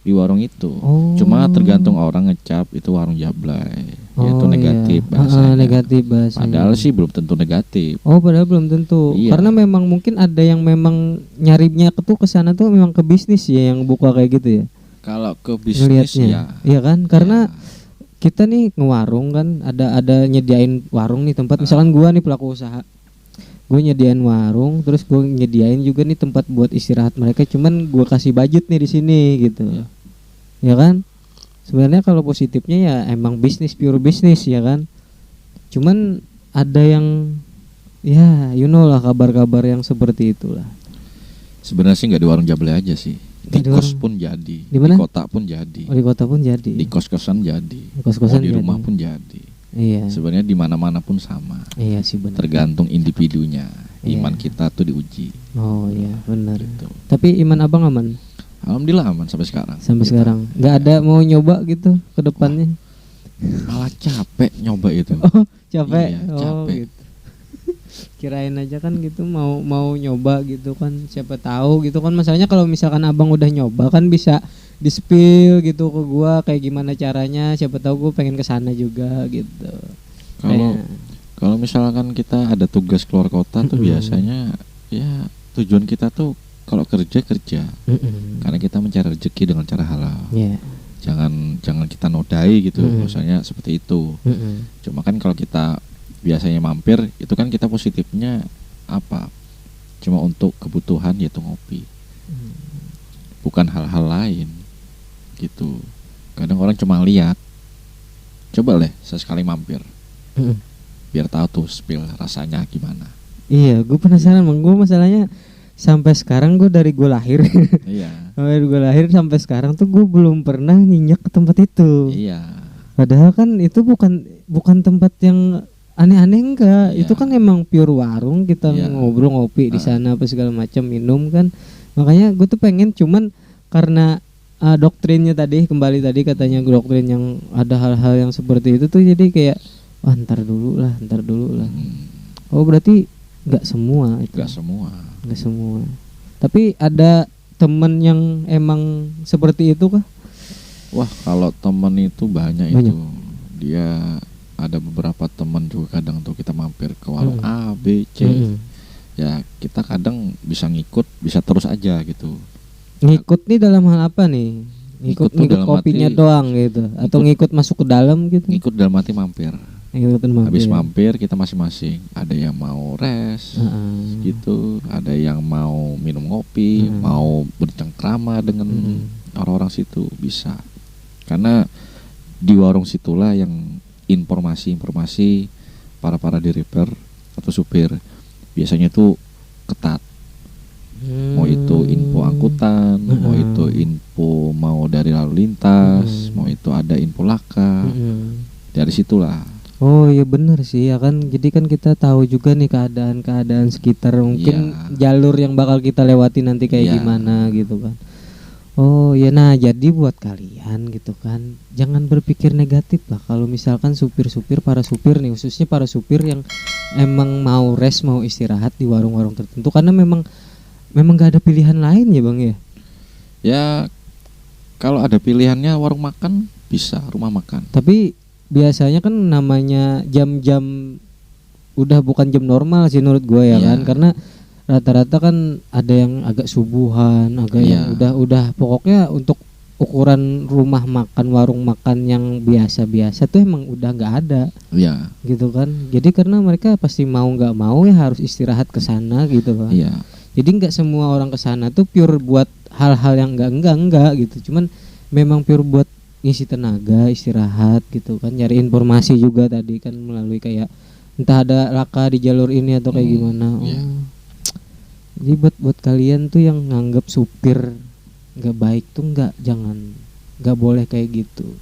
[SPEAKER 2] di warung itu.
[SPEAKER 1] Oh.
[SPEAKER 2] Cuma tergantung orang ngecap itu warung jablay, yaitu negatif
[SPEAKER 1] iya.
[SPEAKER 2] bahasanya.
[SPEAKER 1] Negatif bahasanya.
[SPEAKER 2] Padahal sih belum tentu negatif.
[SPEAKER 1] Oh padahal belum tentu.
[SPEAKER 2] Iya.
[SPEAKER 1] Karena memang mungkin ada yang memang nyarinya ke sana tuh memang ke bisnis ya, yang buka kayak gitu ya.
[SPEAKER 2] Kalau ke bisnis ya.
[SPEAKER 1] Iya kan? Karena kita nih ngewarung kan, ada nyediain warung nih tempat, misalkan gua nih pelaku usaha, gue nyediain warung, terus gue nyediain juga nih tempat buat istirahat mereka, cuman gue kasih budget nih di sini gitu. Ya kan? Sebenarnya kalau positifnya ya emang bisnis, pure bisnis ya kan. Cuman ada yang ya lah kabar-kabar yang seperti itulah.
[SPEAKER 2] Sebenarnya sih nggak di warung jablay aja sih. Di
[SPEAKER 1] Di
[SPEAKER 2] kos
[SPEAKER 1] warung.
[SPEAKER 2] pun jadi.
[SPEAKER 1] Di mana?
[SPEAKER 2] Di kota pun jadi.
[SPEAKER 1] Oh, di kota pun jadi.
[SPEAKER 2] Di kos-kosan jadi.
[SPEAKER 1] Di kos-kosan
[SPEAKER 2] di
[SPEAKER 1] jadi.
[SPEAKER 2] rumah pun jadi.
[SPEAKER 1] Iya.
[SPEAKER 2] Sebenarnya di mana-mana pun sama.
[SPEAKER 1] Iya sih benar.
[SPEAKER 2] Tergantung individunya.
[SPEAKER 1] Iya.
[SPEAKER 2] Iman kita tuh diuji.
[SPEAKER 1] Oh iya benar.
[SPEAKER 2] Gitu.
[SPEAKER 1] Tapi iman abang aman
[SPEAKER 2] Alhamdulillah aman sampai sekarang.
[SPEAKER 1] sampai
[SPEAKER 2] Kita-
[SPEAKER 1] sekarang. Nggak ada mau nyoba gitu ke depannya.
[SPEAKER 2] Malah capek nyoba itu.
[SPEAKER 1] Oh capek.
[SPEAKER 2] Iya,
[SPEAKER 1] Oh
[SPEAKER 2] capek.
[SPEAKER 1] gitu. Kirain aja kan gitu mau nyoba gitu kan, siapa tahu gitu kan. Masalahnya kalau misalkan abang udah nyoba kan bisa di-spill gitu ke gua kayak gimana caranya, siapa tahu gua pengen kesana juga gitu.
[SPEAKER 2] Kalau misalkan kita ada tugas keluar kota tuh biasanya ya tujuan kita tuh kalau kerja karena kita mencari rezeki dengan cara halal.
[SPEAKER 1] Iya.
[SPEAKER 2] Jangan kita nodai gitu, misalnya seperti itu. Cuma kan kalau kita biasanya mampir itu kan kita positifnya apa? Cuma untuk kebutuhan yaitu ngopi. Bukan hal-hal lain gitu. Kadang orang cuma lihat. Coba deh sesekali mampir. Biar tahu tuh spill rasanya gimana.
[SPEAKER 1] Iya, gue penasaran bang. Gue masalahnya sampai sekarang gue dari gue lahir,
[SPEAKER 2] Iya.
[SPEAKER 1] dari gue lahir sampai sekarang tuh gue belum pernah nginjak ke tempat itu.
[SPEAKER 2] Iya.
[SPEAKER 1] Padahal kan itu bukan tempat yang aneh-aneh enggak.
[SPEAKER 2] Iya.
[SPEAKER 1] Itu kan emang pure warung, kita
[SPEAKER 2] Iya.
[SPEAKER 1] ngobrol ngopi di sana apa segala macam, minum kan. Makanya gue tuh pengen, cuman karena doktrinnya tadi katanya doktrin yang ada hal-hal yang seperti itu tuh, jadi kayak ntar dulu lah. Oh berarti nggak semua itu. Nggak semua. Tapi ada temen yang emang seperti itu kah?
[SPEAKER 2] Wah, kalau temen itu banyak. Itu dia ada beberapa teman juga kadang tuh kita mampir ke warung A, B, C. Ya kita kadang bisa ngikut, bisa terus aja gitu.
[SPEAKER 1] Ngikut nih dalam hal apa nih? Ngikut
[SPEAKER 2] dalam
[SPEAKER 1] kopinya
[SPEAKER 2] arti
[SPEAKER 1] doang gitu, atau ngikut masuk ke dalam gitu?
[SPEAKER 2] Ngikut dalam arti mampir. Habis mampir kita masing-masing. Ada yang mau rest gitu, ada yang mau minum kopi, mau bercengkrama dengan orang-orang situ bisa. Karena di warung situlah yang informasi para driver atau supir biasanya itu ketat. Mau itu info angkutan, mau itu info mau dari lalu lintas, mau itu ada info laka. Dari situlah
[SPEAKER 1] Oh iya bener sih ya kan. Jadi kan kita tahu juga nih keadaan sekitar, mungkin jalur yang bakal kita lewati nanti kayak gimana gitu kan. Oh ya, nah jadi buat kalian gitu kan, jangan berpikir negatif lah kalau misalkan para supir nih, khususnya para supir yang emang mau rest, mau istirahat di warung-warung tertentu, karena memang gak ada pilihan lain ya bang ya.
[SPEAKER 2] Ya kalau ada pilihannya warung makan bisa, rumah makan.
[SPEAKER 1] Tapi biasanya kan namanya jam-jam udah bukan jam normal sih menurut gue ya kan, karena rata-rata kan ada yang agak subuhan, yang udah pokoknya untuk ukuran rumah makan, warung makan yang biasa-biasa tuh emang udah nggak ada, gitu kan. Jadi karena mereka pasti mau nggak mau ya harus istirahat ke sana gitu kan. Jadi nggak semua orang ke sana tuh pure buat hal-hal yang enggak gitu, cuman memang pure buat ngisi tenaga, istirahat gitu kan, nyari informasi juga tadi kan melalui kayak entah ada laka di jalur ini atau kayak gimana. Jadi buat kalian tuh yang nganggap supir nggak baik tuh nggak boleh kayak gitu.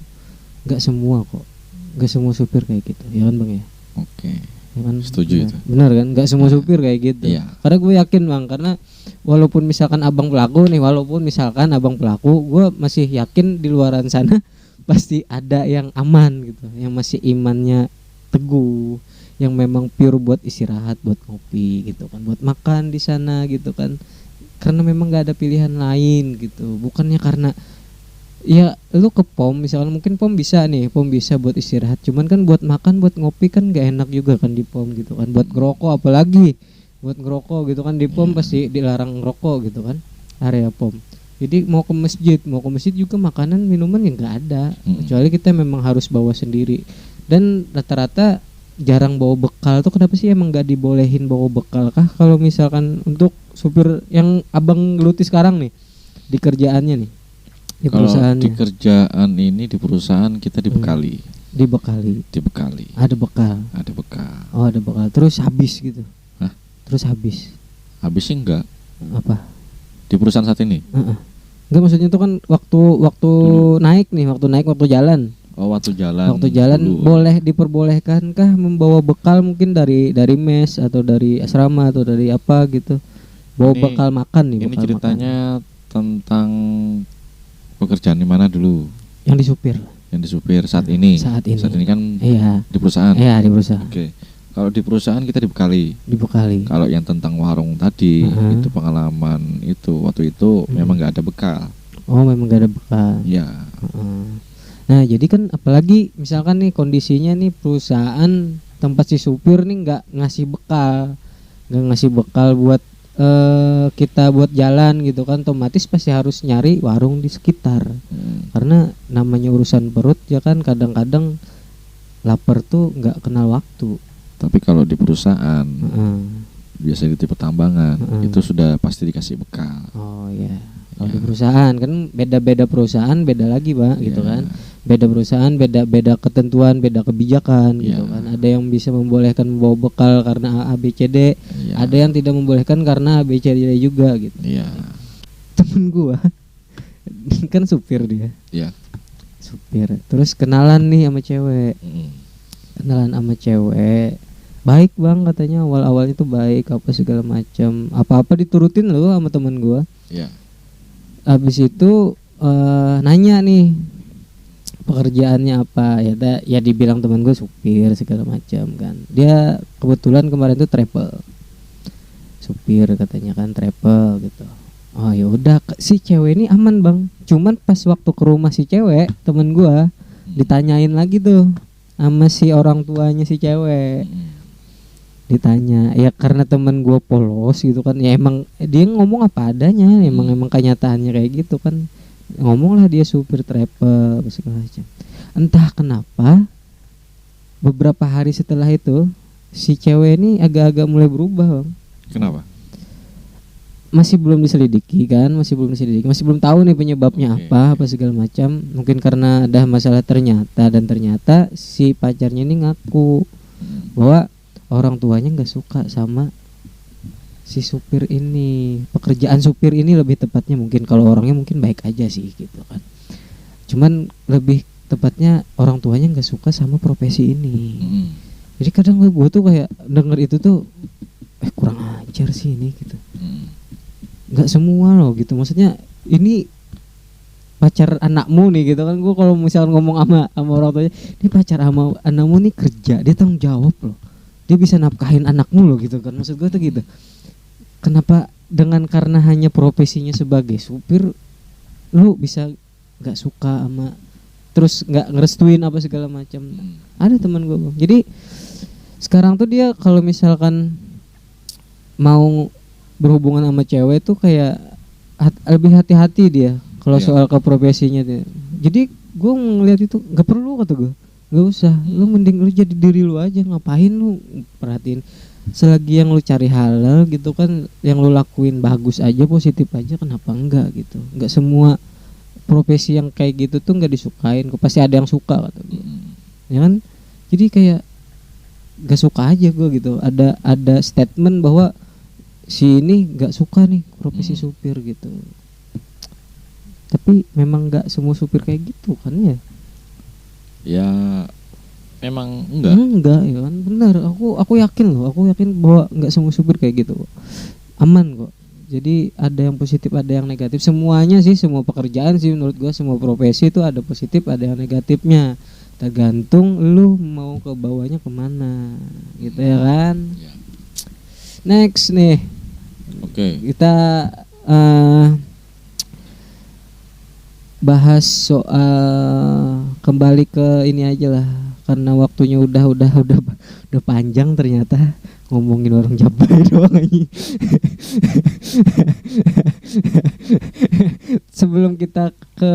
[SPEAKER 1] Nggak semua kok, nggak semua supir kayak gitu ya kan bang ya.
[SPEAKER 2] Oke.
[SPEAKER 1] Ya kan?
[SPEAKER 2] Setuju itu.
[SPEAKER 1] Benar kan, nggak semua supir kayak gitu. Karena gue yakin bang, karena walaupun misalkan abang pelaku, gue masih yakin di luaran sana pasti ada yang aman gitu, yang masih imannya teguh, yang memang pure buat istirahat, buat ngopi gitu kan, buat makan di sana gitu kan, karena memang gak ada pilihan lain gitu. Bukannya karena ya lu ke pom misalkan, mungkin pom bisa buat istirahat, cuman kan buat makan, buat ngopi kan gak enak juga kan di pom gitu kan, buat ngerokok apalagi buat ngerokok gitu kan, di pom pasti dilarang ngerokok gitu kan, area pom. Jadi mau ke masjid juga makanan minuman yang nggak ada, kecuali kita memang harus bawa sendiri. Dan rata-rata jarang bawa bekal tuh, kenapa sih emang nggak dibolehin bawa bekal kah? Kalau misalkan untuk supir yang abang geluti sekarang nih di kerjaannya nih, di perusahaannya.
[SPEAKER 2] Kalau di kerjaan ini di perusahaan kita dibekali. Ada bekal.
[SPEAKER 1] Oh ada bekal. Terus habis gitu.
[SPEAKER 2] Hah?
[SPEAKER 1] Terus habis.
[SPEAKER 2] Habisnya enggak.
[SPEAKER 1] Apa?
[SPEAKER 2] Di perusahaan saat ini?
[SPEAKER 1] Enggak, maksudnya itu kan waktu waktu jalan.
[SPEAKER 2] Oh, waktu jalan
[SPEAKER 1] dulu. Boleh diperbolehkankah membawa bekal, mungkin dari mes atau dari asrama atau dari apa gitu, bawa bekal makan nih?
[SPEAKER 2] Ini ceritanya tentang pekerjaan di mana dulu?
[SPEAKER 1] Yang di supir
[SPEAKER 2] saat ini.
[SPEAKER 1] Saat ini
[SPEAKER 2] kan di perusahaan.
[SPEAKER 1] Iya, di perusahaan.
[SPEAKER 2] Oke. Kalau di perusahaan kita dibekali. Kalau yang tentang warung tadi, itu pengalaman itu waktu itu memang nggak ada bekal.
[SPEAKER 1] Oh, memang nggak ada bekal.
[SPEAKER 2] Ya.
[SPEAKER 1] Nah, jadi kan apalagi misalkan nih kondisinya nih perusahaan tempat si supir nih nggak ngasih bekal buat kita buat jalan gitu kan, otomatis pasti harus nyari warung di sekitar. Karena namanya urusan perut ya kan, kadang-kadang lapar tuh nggak kenal waktu.
[SPEAKER 2] Tapi kalau di perusahaan, biasanya di tipe tambangan, itu sudah pasti dikasih bekal.
[SPEAKER 1] Oh iya. Kalau di perusahaan kan beda-beda perusahaan, beda lagi Pak, gitu kan. Beda perusahaan, beda ketentuan, beda kebijakan gitu kan. Ada yang bisa membolehkan membawa bekal karena A B C D, ada yang tidak membolehkan karena A B C D juga gitu. Temen gua kan supir dia. Supir. Terus kenalan nih sama cewek. Baik bang, katanya awal-awalnya tuh baik, apa segala macam, apa-apa diturutin loh sama temen gua. Habis itu nanya nih pekerjaannya apa, ya dibilang temen gue supir segala macam kan. Dia kebetulan kemarin tuh travel, supir katanya kan, travel gitu. Oh ya udah, si cewek ini aman bang. Cuman pas waktu ke rumah si cewek, temen gua ditanyain lagi tuh sama si orang tuanya si cewek. Ditanya, ya karena temen gue polos gitu kan, ya emang dia ngomong apa adanya, emang kenyataannya kayak gitu kan. Ngomonglah dia supir travel segala macam. Entah kenapa beberapa hari setelah itu si cewek ini agak-agak mulai berubah bang.
[SPEAKER 2] Kenapa?
[SPEAKER 1] Masih belum diselidiki kan, masih belum tahu nih penyebabnya apa segala macam. Mungkin karena ada masalah ternyata si pacarnya ini ngaku bahwa orang tuanya nggak suka sama si supir ini, pekerjaan supir ini lebih tepatnya. Mungkin kalau orangnya mungkin baik aja sih gitu kan, cuman lebih tepatnya orang tuanya nggak suka sama profesi ini.
[SPEAKER 2] Mm.
[SPEAKER 1] Jadi kadang gue tuh kayak denger itu tuh kurang ajar sih ini gitu. Nggak semua loh gitu, maksudnya ini pacar anakmu nih gitu kan. Gue kalau misalkan ngomong sama orang tuanya, ini pacar sama anakmu nih kerja, dia tanggung jawab loh, dia bisa nafkahin anakmu loh gitu kan. Maksud gue tuh gitu, kenapa dengan karena hanya profesinya sebagai supir lu bisa nggak suka sama, terus nggak ngerestuin apa segala macam. Ada teman gue bang, jadi sekarang tuh dia kalau misalkan mau berhubungan sama cewek tuh kayak lebih hati-hati dia kalau soal ke profesinya dia. Jadi gue ngeliat itu nggak perlu, kata gue, nggak usah, lu mending lu jadi diri lu aja, ngapain lu perhatiin. Selagi yang lu cari halal gitu kan, yang lu lakuin bagus aja, positif aja, kenapa enggak gitu. Nggak semua profesi yang kayak gitu tuh nggak disukain, pasti ada yang suka, kata gue. Ya kan, jadi kayak nggak suka aja gue gitu. Ada statement bahwa si ini nggak suka nih profesi supir gitu. Tapi memang nggak semua supir kayak gitu kan ya?
[SPEAKER 2] Ya memang enggak.
[SPEAKER 1] Enggak ya kan, benar. Aku yakin loh, aku yakin bahwa nggak semua supir kayak gitu. Aman kok. Jadi ada yang positif, ada yang negatif. Semuanya sih, semua pekerjaan sih menurut gue, semua profesi itu ada positif, ada yang negatifnya. Tergantung lu mau ke bawahnya kemana, gitu ya kan?
[SPEAKER 2] Ya.
[SPEAKER 1] Next nih, kita bahas soal, kembali ke ini aja lah, karena waktunya udah panjang ternyata ngomongin orang Jabai doang aja. Sebelum kita ke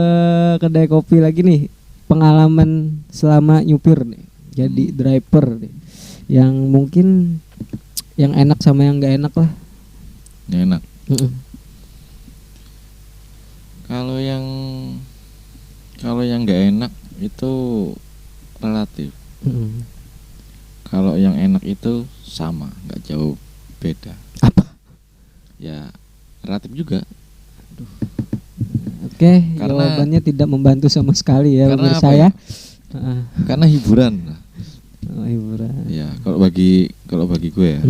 [SPEAKER 1] kedai kopi lagi nih, pengalaman selama nyupir nih, jadi driver nih, yang mungkin yang enak sama yang nggak enak lah.
[SPEAKER 2] Yang enak. Kalau yang nggak enak itu relatif. Kalau yang enak itu sama, nggak jauh beda.
[SPEAKER 1] Apa?
[SPEAKER 2] Ya relatif juga.
[SPEAKER 1] Oke, jawabannya tidak membantu sama sekali ya menurut saya.
[SPEAKER 2] Karena hiburan.
[SPEAKER 1] Oh, hiburan.
[SPEAKER 2] Ya, kalau bagi gue ya.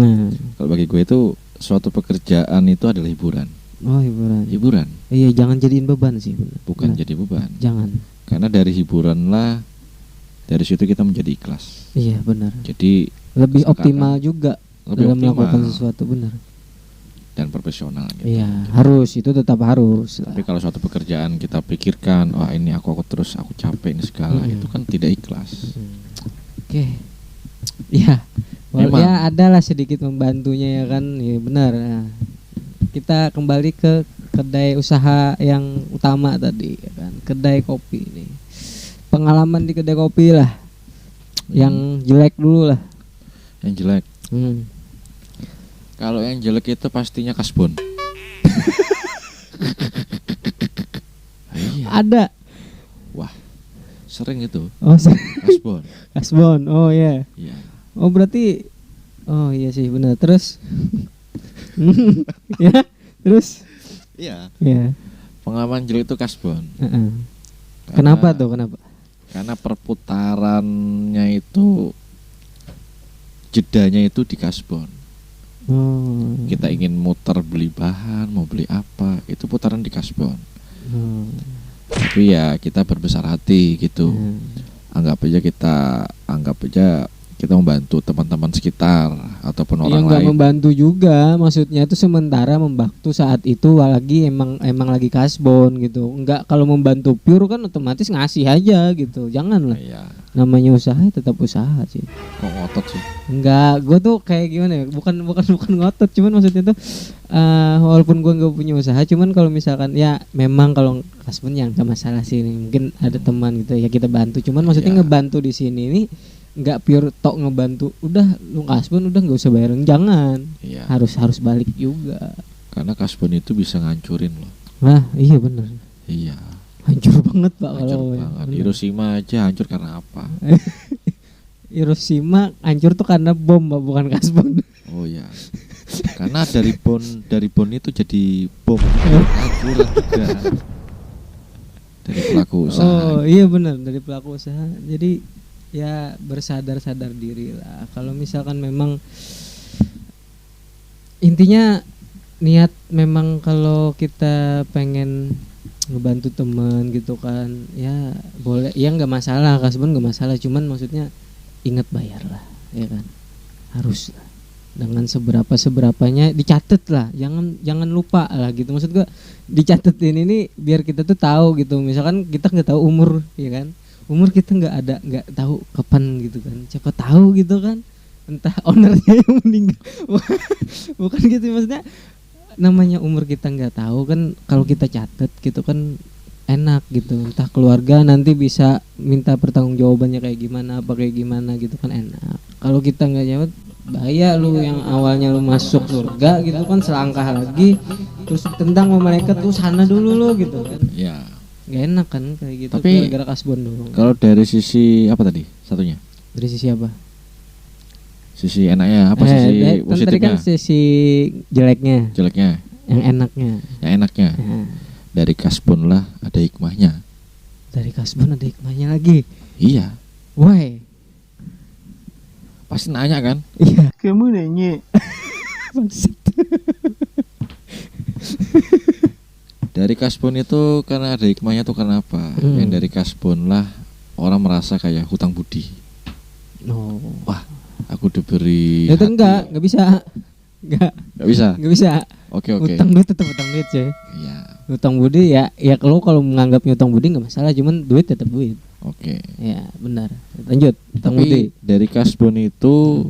[SPEAKER 2] Kalau bagi gue itu suatu pekerjaan itu adalah hiburan.
[SPEAKER 1] Oh, hiburan.
[SPEAKER 2] Hiburan.
[SPEAKER 1] Iya, jangan jadiin beban sih.
[SPEAKER 2] Bukan jadi beban.
[SPEAKER 1] Jangan. Karena
[SPEAKER 2] dari hiburan lah, dari situ kita menjadi ikhlas.
[SPEAKER 1] Iya, benar.
[SPEAKER 2] Jadi
[SPEAKER 1] lebih optimal juga dalam melakukan sesuatu, benar.
[SPEAKER 2] Dan profesional gitu.
[SPEAKER 1] Iya, harus, itu tetap harus.
[SPEAKER 2] Tapi kalau suatu pekerjaan kita pikirkan, wah ini aku capek ini segala, itu kan tidak ikhlas.
[SPEAKER 1] Oke. Iya. Ya adalah sedikit membantunya ya kan. Ya benar. Nah, kita kembali ke kedai usaha yang utama tadi ya kan, kedai kopi ini. Pengalaman di kedai kopi lah. Yang jelek dulu lah.
[SPEAKER 2] Yang jelek. Kalau yang jelek itu pastinya kasbon.
[SPEAKER 1] Ada.
[SPEAKER 2] Wah, sering itu.
[SPEAKER 1] Oh,
[SPEAKER 2] kasbon.
[SPEAKER 1] Kasbon. Oh ya.
[SPEAKER 2] Iya.
[SPEAKER 1] Oh berarti. Oh iya sih benar. Terus. Ya. Terus.
[SPEAKER 2] Iya.
[SPEAKER 1] Iya.
[SPEAKER 2] Pengalaman jelek itu kasbon.
[SPEAKER 1] Kenapa tuh? Kenapa?
[SPEAKER 2] Karena perputarannya itu, jedanya itu di kasbon. Kita ingin muter beli bahan, mau beli apa, itu putaran di kasbon. Tapi ya kita berbesar hati gitu. Anggap aja kita membantu teman-teman sekitar ataupun orang lain. Nggak
[SPEAKER 1] membantu juga, maksudnya itu sementara membantu saat itu, lagi emang lagi kasbon gitu. Enggak, kalau membantu pure kan otomatis ngasih aja gitu. Jangan lah. Iya. Namanya usaha tetap usaha sih.
[SPEAKER 2] Kok ngotot sih?
[SPEAKER 1] Enggak, gue tuh kayak gimana ya? Bukan ngotot, cuman maksudnya tuh walaupun gue nggak punya usaha, cuman kalau misalkan ya memang kalau kasbon yang nggak masalah sih. Mungkin ada teman gitu ya kita bantu. Cuman maksudnya ngebantu di sini ini nggak pure tok ngebantu, udah lu kasbon udah nggak usah bayarin, jangan. Iya. harus balik juga,
[SPEAKER 2] karena kasbon itu bisa ngancurin loh.
[SPEAKER 1] Nah iya benar.
[SPEAKER 2] Iya,
[SPEAKER 1] hancur banget pak.
[SPEAKER 2] Hancur banget. Hiroshima aja hancur karena apa?
[SPEAKER 1] Hiroshima hancur tuh karena bom pak, bukan kasbon.
[SPEAKER 2] Oh iya, karena dari bon itu jadi bom, hancuran juga. dari pelaku usaha.
[SPEAKER 1] Oh iya benar, dari pelaku usaha. Jadi ya bersadar-sadar diri lah. Kalau misalkan memang intinya niat memang kalau kita pengen ngebantu teman gitu kan, ya boleh, ya nggak masalah, kasbon nggak masalah, cuman maksudnya ingat bayar lah, ya kan, harus lah, dengan seberapanya dicatat lah, jangan lupa lah gitu, maksud gua dicatetin ini biar kita tuh tahu gitu, misalkan kita nggak tahu umur, ya kan, umur kita nggak tahu kapan gitu kan, siapa tahu gitu kan, entah ownernya yang meninggal, bukan gitu maksudnya. Namanya umur kita nggak tahu kan, kalau kita catat gitu kan enak gitu, entah keluarga nanti bisa minta pertanggungjawabannya kayak gimana gitu kan enak. Kalau kita nggak jawab, bahaya lu yang awalnya lu masuk surga gitu kan, selangkah lagi terus tentang sama mereka tuh sana dulu lo gitu kan,
[SPEAKER 2] ya
[SPEAKER 1] nggak enak kan kayak gitu.
[SPEAKER 2] Tapi
[SPEAKER 1] gara-gara kasbon doang.
[SPEAKER 2] kalau dari sisi apa tadi satunya,
[SPEAKER 1] Dari sisi apa?
[SPEAKER 2] sisi enaknya apa, sisi
[SPEAKER 1] Kan tadi kan
[SPEAKER 2] positifnya,
[SPEAKER 1] sisi jeleknya,
[SPEAKER 2] jeleknya,
[SPEAKER 1] yang enaknya.
[SPEAKER 2] Ya. Dari kasbon lah ada hikmahnya.
[SPEAKER 1] Dari kasbon ada hikmahnya lagi.
[SPEAKER 2] Iya,
[SPEAKER 1] Why?
[SPEAKER 2] pasti nanya kan.
[SPEAKER 1] Iya.
[SPEAKER 3] Kamu nanya.
[SPEAKER 1] Maksud.
[SPEAKER 2] Dari kasbon itu karena ada hikmahnya tuh karena apa? Yang dari kasbon lah orang merasa kayak hutang budi.
[SPEAKER 1] No.
[SPEAKER 2] Wah, aku diberi.
[SPEAKER 1] Itu enggak bisa. Enggak
[SPEAKER 2] bisa.
[SPEAKER 1] bisa.
[SPEAKER 2] Oke.
[SPEAKER 1] Utang duit tetap utang duit, coy.
[SPEAKER 2] Iya.
[SPEAKER 1] Utang budi ya kalau menganggapnya utang budi enggak masalah, cuman duit tetap duit.
[SPEAKER 2] Oke.
[SPEAKER 1] Ya, benar. Lanjut, utang
[SPEAKER 2] Tapi
[SPEAKER 1] budi.
[SPEAKER 2] dari kasbon itu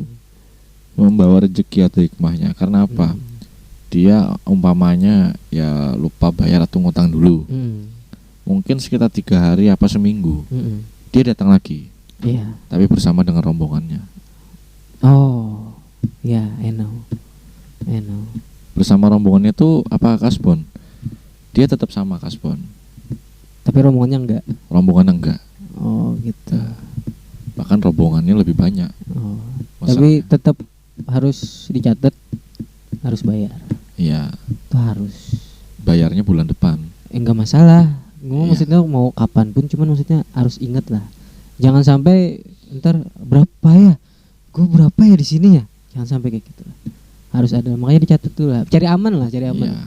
[SPEAKER 2] membawa rezeki atau hikmahnya. Karena apa? Dia umpamanya ya lupa bayar atau ngutang dulu. Mungkin sekitar 3 hari apa seminggu. Dia datang lagi.
[SPEAKER 1] Iya.
[SPEAKER 2] Tapi bersama dengan rombongannya.
[SPEAKER 1] Oh. Ya, I know.
[SPEAKER 2] Bersama rombongannya itu apa kasbon? Dia tetap sama kasbon.
[SPEAKER 1] Tapi rombongannya enggak.
[SPEAKER 2] Rombongannya enggak.
[SPEAKER 1] Oh, gitu.
[SPEAKER 2] Bahkan rombongannya lebih banyak.
[SPEAKER 1] Oh.
[SPEAKER 2] Masalahnya.
[SPEAKER 1] Tapi tetap harus dicatat, harus bayar.
[SPEAKER 2] Iya.
[SPEAKER 1] Itu harus.
[SPEAKER 2] Bayarnya bulan depan.
[SPEAKER 1] Enggak masalah. Gue
[SPEAKER 2] Iya.
[SPEAKER 1] maksudnya mau kapan pun, cuman maksudnya harus ingat lah. Jangan sampai ntar berapa ya? Gue berapa ya di sini ya? Jangan sampai kayak gitu. Harus ada, makanya dicatat dulu lah. Cari aman lah, cari aman.
[SPEAKER 2] Iya.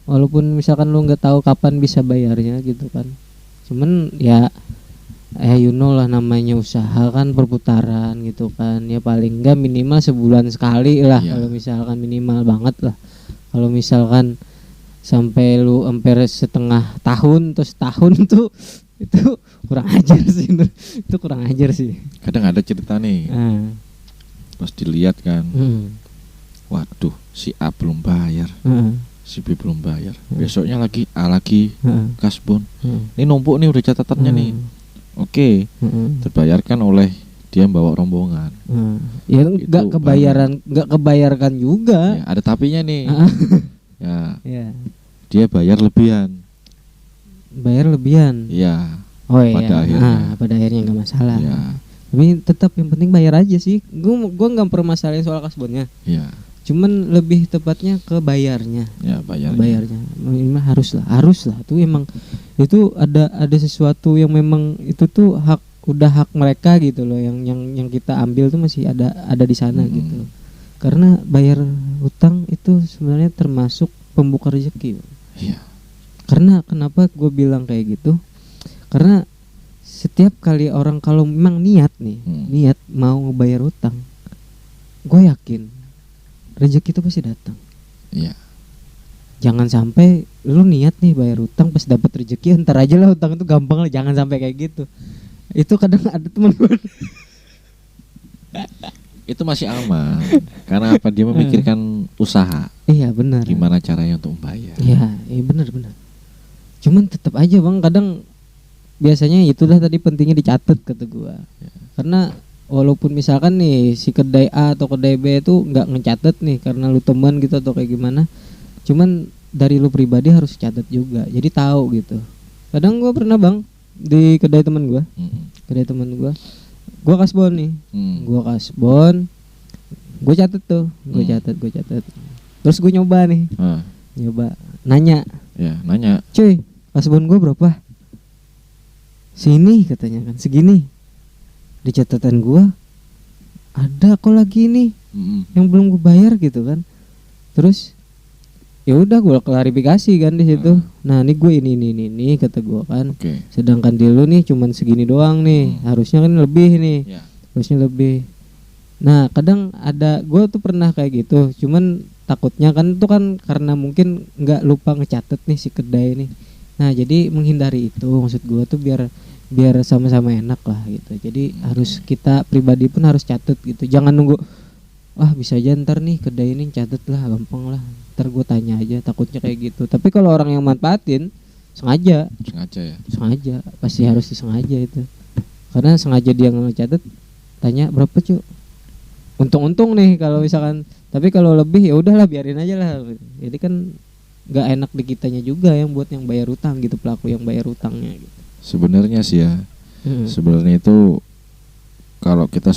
[SPEAKER 1] Walaupun misalkan lu nggak tahu kapan bisa bayarnya gitu kan. Cuman ya you know lah, namanya usaha kan perputaran gitu kan. Ya paling enggak minimal sebulan sekali lah.
[SPEAKER 2] Iya.
[SPEAKER 1] Kalau misalkan minimal banget lah. Kalau misalkan sampai lu hampir setengah tahun atau setahun tuh itu kurang ajar sih. Itu kurang ajar sih.
[SPEAKER 2] Kadang ada cerita nih. Pas dilihat kan, waduh, si A belum bayar, si B belum bayar. Besoknya lagi A lagi kasbon. Ini numpuk nih udah catatannya nih. Oke, terbayarkan oleh dia bawa rombongan.
[SPEAKER 1] Ya nggak kebayarkan juga.
[SPEAKER 2] Ya, ada tapinya nih.
[SPEAKER 1] Ya.
[SPEAKER 2] Dia bayar lebihan.
[SPEAKER 1] Bayar lebihan.
[SPEAKER 2] Iya.
[SPEAKER 1] Oh iya.
[SPEAKER 2] Pada akhirnya.
[SPEAKER 1] Pada akhirnya nggak masalah.
[SPEAKER 2] Iya.
[SPEAKER 1] Tapi tetap yang penting bayar aja sih. Gue nggak permasalahin soal kasbonnya.
[SPEAKER 2] Iya.
[SPEAKER 1] Cuman lebih tepatnya ke bayarnya.
[SPEAKER 2] Ya, bayarnya.
[SPEAKER 1] Minimal harus lah. Itu emang itu ada sesuatu yang memang itu tuh udah hak mereka gitu loh, yang kita ambil tuh masih ada di sana gitu. Karena bayar hutang itu sebenarnya termasuk pembuka rezeki.
[SPEAKER 2] Iya.
[SPEAKER 1] Karena kenapa gue bilang kayak gitu? Karena setiap kali orang kalau memang niat mau ngebayar hutang, gue yakin rezeki itu pasti datang.
[SPEAKER 2] Iya.
[SPEAKER 1] Jangan sampai lu niat nih bayar hutang, pas dapat rezeki entar aja lah, hutang itu gampang lah. Jangan sampai kayak gitu. Itu kadang ada teman gue.
[SPEAKER 2] Itu masih aman. Karena apa? Dia memikirkan usaha.
[SPEAKER 1] Iya benar.
[SPEAKER 2] Gimana caranya untuk membayar?
[SPEAKER 1] Iya benar. Cuman tetap aja bang, kadang biasanya itulah tadi pentingnya dicatat kata gua. Karena walaupun misalkan nih si kedai A atau kedai B itu nggak ngecatat nih karena lu teman gitu atau kayak gimana, cuman dari lu pribadi harus catat juga, jadi tahu gitu. Kadang gua pernah bang di kedai teman gua, gua kasbon nih, gua catat tuh, gua catat. Terus gua nyoba nih, nanya,
[SPEAKER 2] Ya, nanya.
[SPEAKER 1] cuy kasbon gua berapa? sini katanya kan segini di catatan gua ada kok lagi nih yang belum gue bayar gitu kan. Terus ya udah gue klarifikasi kan di situ. Nah ini gue ini kata gue kan. Sedangkan di lu nih cuman segini doang nih. Harusnya kan lebih nih. Harusnya lebih. Nah kadang ada gue tuh pernah kayak gitu. Cuman takutnya kan itu kan karena mungkin nggak lupa ngecatet nih si kedai nih. Nah jadi menghindari itu maksud gue tuh biar sama-sama enak lah gitu. Jadi harus kita pribadi pun harus catet gitu. Jangan nunggu bisa aja ntar nih kedai ini catet lah, gampang lah. Ntar gue tanya aja, takutnya kayak gitu. Tapi kalau orang yang manfaatin sengaja ya. Sengaja, pasti harus disengaja itu. Karena sengaja dia ngecatet, tanya berapa cu. Untung-untung nih kalau misalkan. Tapi kalau lebih ya udahlah biarin aja lah. Jadi kan nggak enak di kitanya juga yang buat yang bayar utang gitu, pelaku yang bayar utangnya gitu.
[SPEAKER 2] Sebenarnya sih ya, sebenarnya itu kalau kita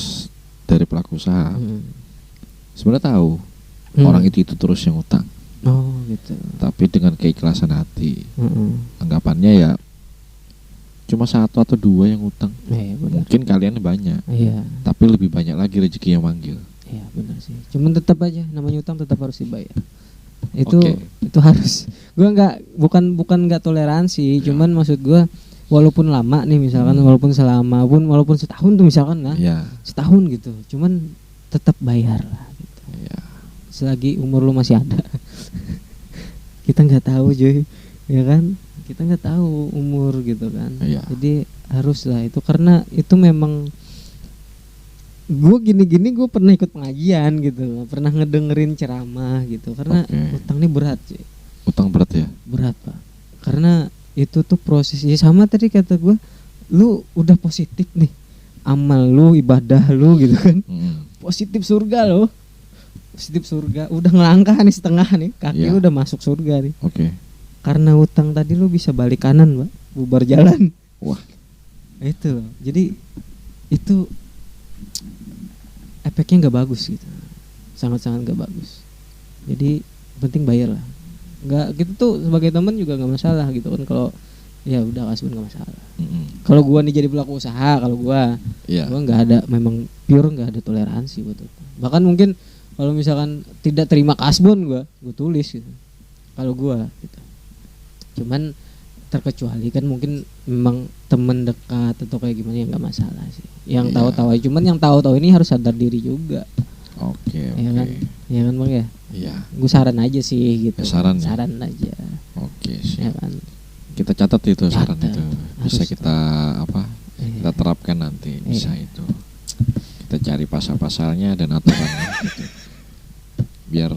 [SPEAKER 2] dari pelaku usaha, sebenarnya tahu orang itu terus yang utang.
[SPEAKER 1] Oh gitu.
[SPEAKER 2] Tapi dengan keikhlasan hati, anggapannya ya cuma 1 atau 2 yang utang. Mungkin kalian banyak, tapi lebih banyak lagi rezeki yang manggil.
[SPEAKER 1] Iya benar sih. Cuman tetap aja namanya utang tetap harus dibayar. Itu harus. Gua bukan nggak toleransi, cuman maksud gua walaupun lama nih misalkan walaupun setahun tuh misalkan lah. Setahun gitu. Cuman tetap bayar lah gitu. Selagi umur lu masih ada. Kita nggak tahu Joy, ya kan? Kita nggak tahu umur gitu kan. Jadi haruslah itu karena itu memang gue gini gue pernah ikut pengajian gitu, pernah ngedengerin ceramah gitu karena utang ini berat sih.
[SPEAKER 2] Utang berat ya?
[SPEAKER 1] Berat pak, karena itu tuh prosesnya sama tadi kata gue, lu udah positif nih, amal lu, ibadah lu gitu kan, positif surga lo, positif surga, udah ngelangkah nih setengah nih, kaki udah masuk surga nih. Karena utang tadi lu bisa balik kanan pak, bubar jalan.
[SPEAKER 2] Wah,
[SPEAKER 1] itu loh, jadi itu efeknya nggak bagus gitu, sangat-sangat nggak bagus. Jadi penting bayar lah, nggak gitu tuh sebagai teman juga nggak masalah gitu kan. Kalau ya udah kasbon nggak masalah. Kalau gua nih jadi pelaku usaha, kalau gua nggak ada, memang pure nggak ada toleransi buat itu. Bahkan mungkin kalau misalkan tidak terima kasbon gua tulis gitu. Kalau gua gitu. Cuman terkecuali kan mungkin memang teman dekat atau kayak gimana ya nggak masalah sih. Yang tahu-tahu aja, cuman yang tahu-tahu ini harus sadar diri juga. Ya kan? Ya kan Bang ya?
[SPEAKER 2] Iya.
[SPEAKER 1] Gue saran aja sih gitu.
[SPEAKER 2] Saran
[SPEAKER 1] aja.
[SPEAKER 2] Sih.
[SPEAKER 1] Ya kan?
[SPEAKER 2] Kita catat itu saran itu. Bisa kita kita terapkan nanti bisa itu. Kita cari pasal-pasalnya dan aturannya gitu. Biar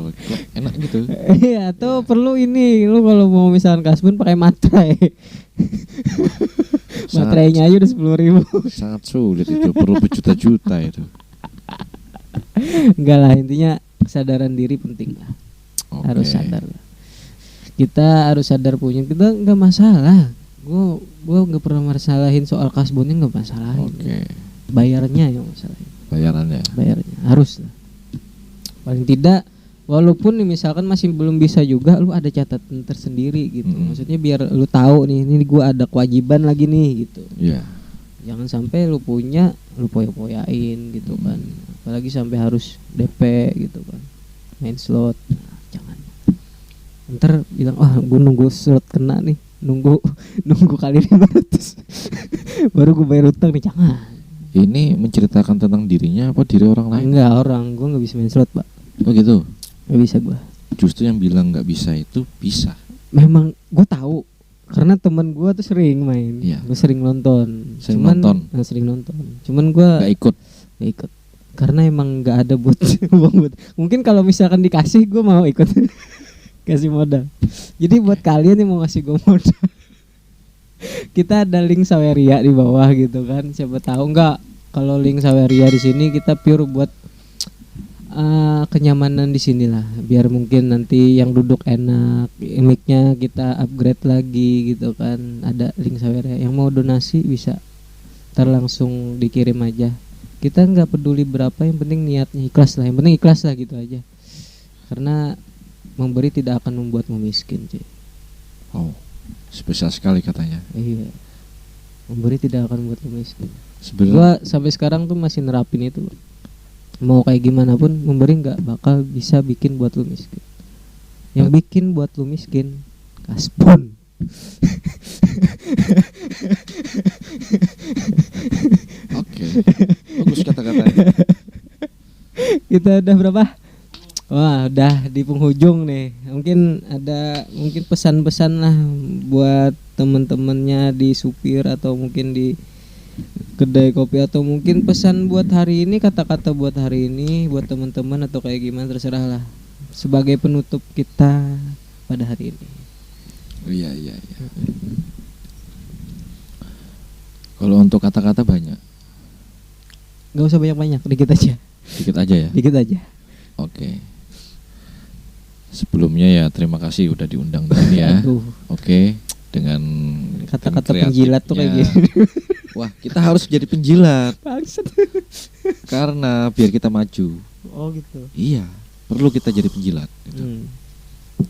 [SPEAKER 2] enak gitu.
[SPEAKER 1] Iya, atau perlu ini lu kalau mau misalkan kasbon pakai materai. Materainya aja udah 10.000.
[SPEAKER 2] Sangat sulit itu, perlu berjuta-juta itu.
[SPEAKER 1] Enggak lah, intinya kesadaran diri penting lah. Harus sadar lah. Kita harus sadar punya, kita enggak masalah. Gua enggak pernah masalahin soal kasbonnya, enggak masalah. Bayarnya yang masalah. Bayarnya harus lah. Paling tidak walaupun nih misalkan masih belum bisa juga, lu ada catatan tersendiri gitu. Maksudnya biar lu tahu nih, ini gua ada kewajiban lagi nih gitu. Jangan sampai lu punya, lu poya-poyain gitu kan. Apalagi sampai harus DP gitu kan. Main slot. Nah, jangan. Ntar bilang, gua nunggu slot kena nih. Nunggu kali 500. Baru gua bayar utang nih, jangan.
[SPEAKER 2] Ini menceritakan tentang dirinya apa diri orang lain?
[SPEAKER 1] Enggak, orang. Gua enggak bisa main slot, Pak.
[SPEAKER 2] Oh gitu.
[SPEAKER 1] Gak bisa gue.
[SPEAKER 2] Justru yang bilang nggak bisa itu bisa.
[SPEAKER 1] Memang gue tahu karena teman gue tuh sering main. Gue sering nonton. Sering nonton. Cuman gue nggak ikut. Karena emang nggak ada buat uang buat. Mungkin kalau misalkan dikasih gue mau ikut. Kasih modal. Jadi buat kalian yang mau ngasih gue modal, kita ada link Saweria di bawah gitu kan. Siapa tahu nggak? Kalau link Saweria di sini kita pure buat kenyamanan di sinilah, biar mungkin nanti yang duduk enak, mic-nya kita upgrade lagi gitu kan. Ada link Saweria, yang mau donasi bisa ntar langsung dikirim aja. Kita nggak peduli berapa, yang penting niatnya ikhlas lah, yang penting ikhlas lah gitu aja. Karena memberi tidak akan membuatmu miskin, cuy.
[SPEAKER 2] Oh, spesial sekali katanya.
[SPEAKER 1] Iya. Memberi tidak akan membuat lu miskin.
[SPEAKER 2] Sebenarnya
[SPEAKER 1] Gua sampai sekarang tuh masih nerapin itu. Mau kayak gimana pun memberi nggak bakal bisa bikin buat lu miskin. Yang bikin buat lu miskin kaspun.
[SPEAKER 2] oke. Bagus kata-katanya.
[SPEAKER 1] Kita udah berapa? Wah, udah di penghujung nih. Mungkin ada pesan-pesan lah buat temen-temennya di supir atau mungkin di kedai kopi, atau mungkin pesan buat hari ini, kata-kata buat hari ini buat teman-teman atau kayak gimana, terserah lah. Sebagai penutup kita pada hari ini.
[SPEAKER 2] Iya. Kalau untuk kata-kata banyak.
[SPEAKER 1] Gak usah banyak-banyak, dikit aja.
[SPEAKER 2] Dikit aja ya.
[SPEAKER 1] Dikit aja.
[SPEAKER 2] Oke. Sebelumnya ya terima kasih udah diundang tadi ya.
[SPEAKER 1] Aduh.
[SPEAKER 2] Oke. Dengan
[SPEAKER 1] Kata-kata
[SPEAKER 2] kreatifnya.
[SPEAKER 1] penjilat tuh kayak gini.
[SPEAKER 2] Wah, kita harus jadi penjilat
[SPEAKER 1] Bangsat.
[SPEAKER 2] karena biar kita maju.
[SPEAKER 1] Oh gitu.
[SPEAKER 2] Iya, perlu kita jadi penjilat gitu.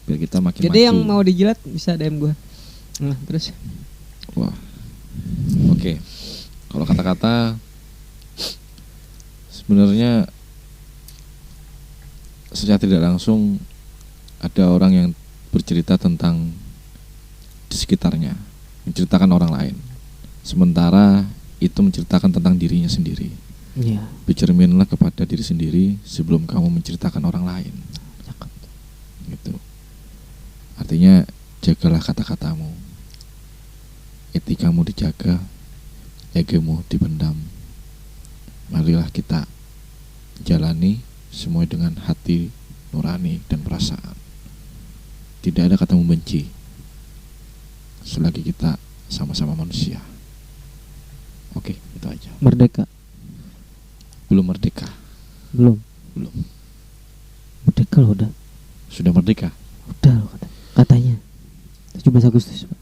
[SPEAKER 2] Biar kita makin
[SPEAKER 1] Jadi
[SPEAKER 2] maju.
[SPEAKER 1] yang mau dijilat bisa DM gua. Nah, terus.
[SPEAKER 2] Wah. Oke. Kalau kata-kata sebenarnya secara tidak langsung ada orang yang bercerita tentang di sekitarnya, menceritakan orang lain. Sementara itu menceritakan tentang dirinya sendiri.
[SPEAKER 1] Iya.
[SPEAKER 2] Bercerminlah kepada diri sendiri sebelum kamu menceritakan orang lain.
[SPEAKER 1] Cakep.
[SPEAKER 2] Gitu. Artinya jagalah kata-katamu. Etikamu dijaga, egomu dipendam. Marilah kita jalani semua dengan hati nurani dan perasaan. Tidak ada kata membenci selagi kita sama-sama manusia. Oke, itu aja.
[SPEAKER 1] Merdeka.
[SPEAKER 2] Belum merdeka.
[SPEAKER 1] Belum. Merdeka loh udah.
[SPEAKER 2] Sudah merdeka.
[SPEAKER 1] Udah loh katanya. 17 Agustus, Pak.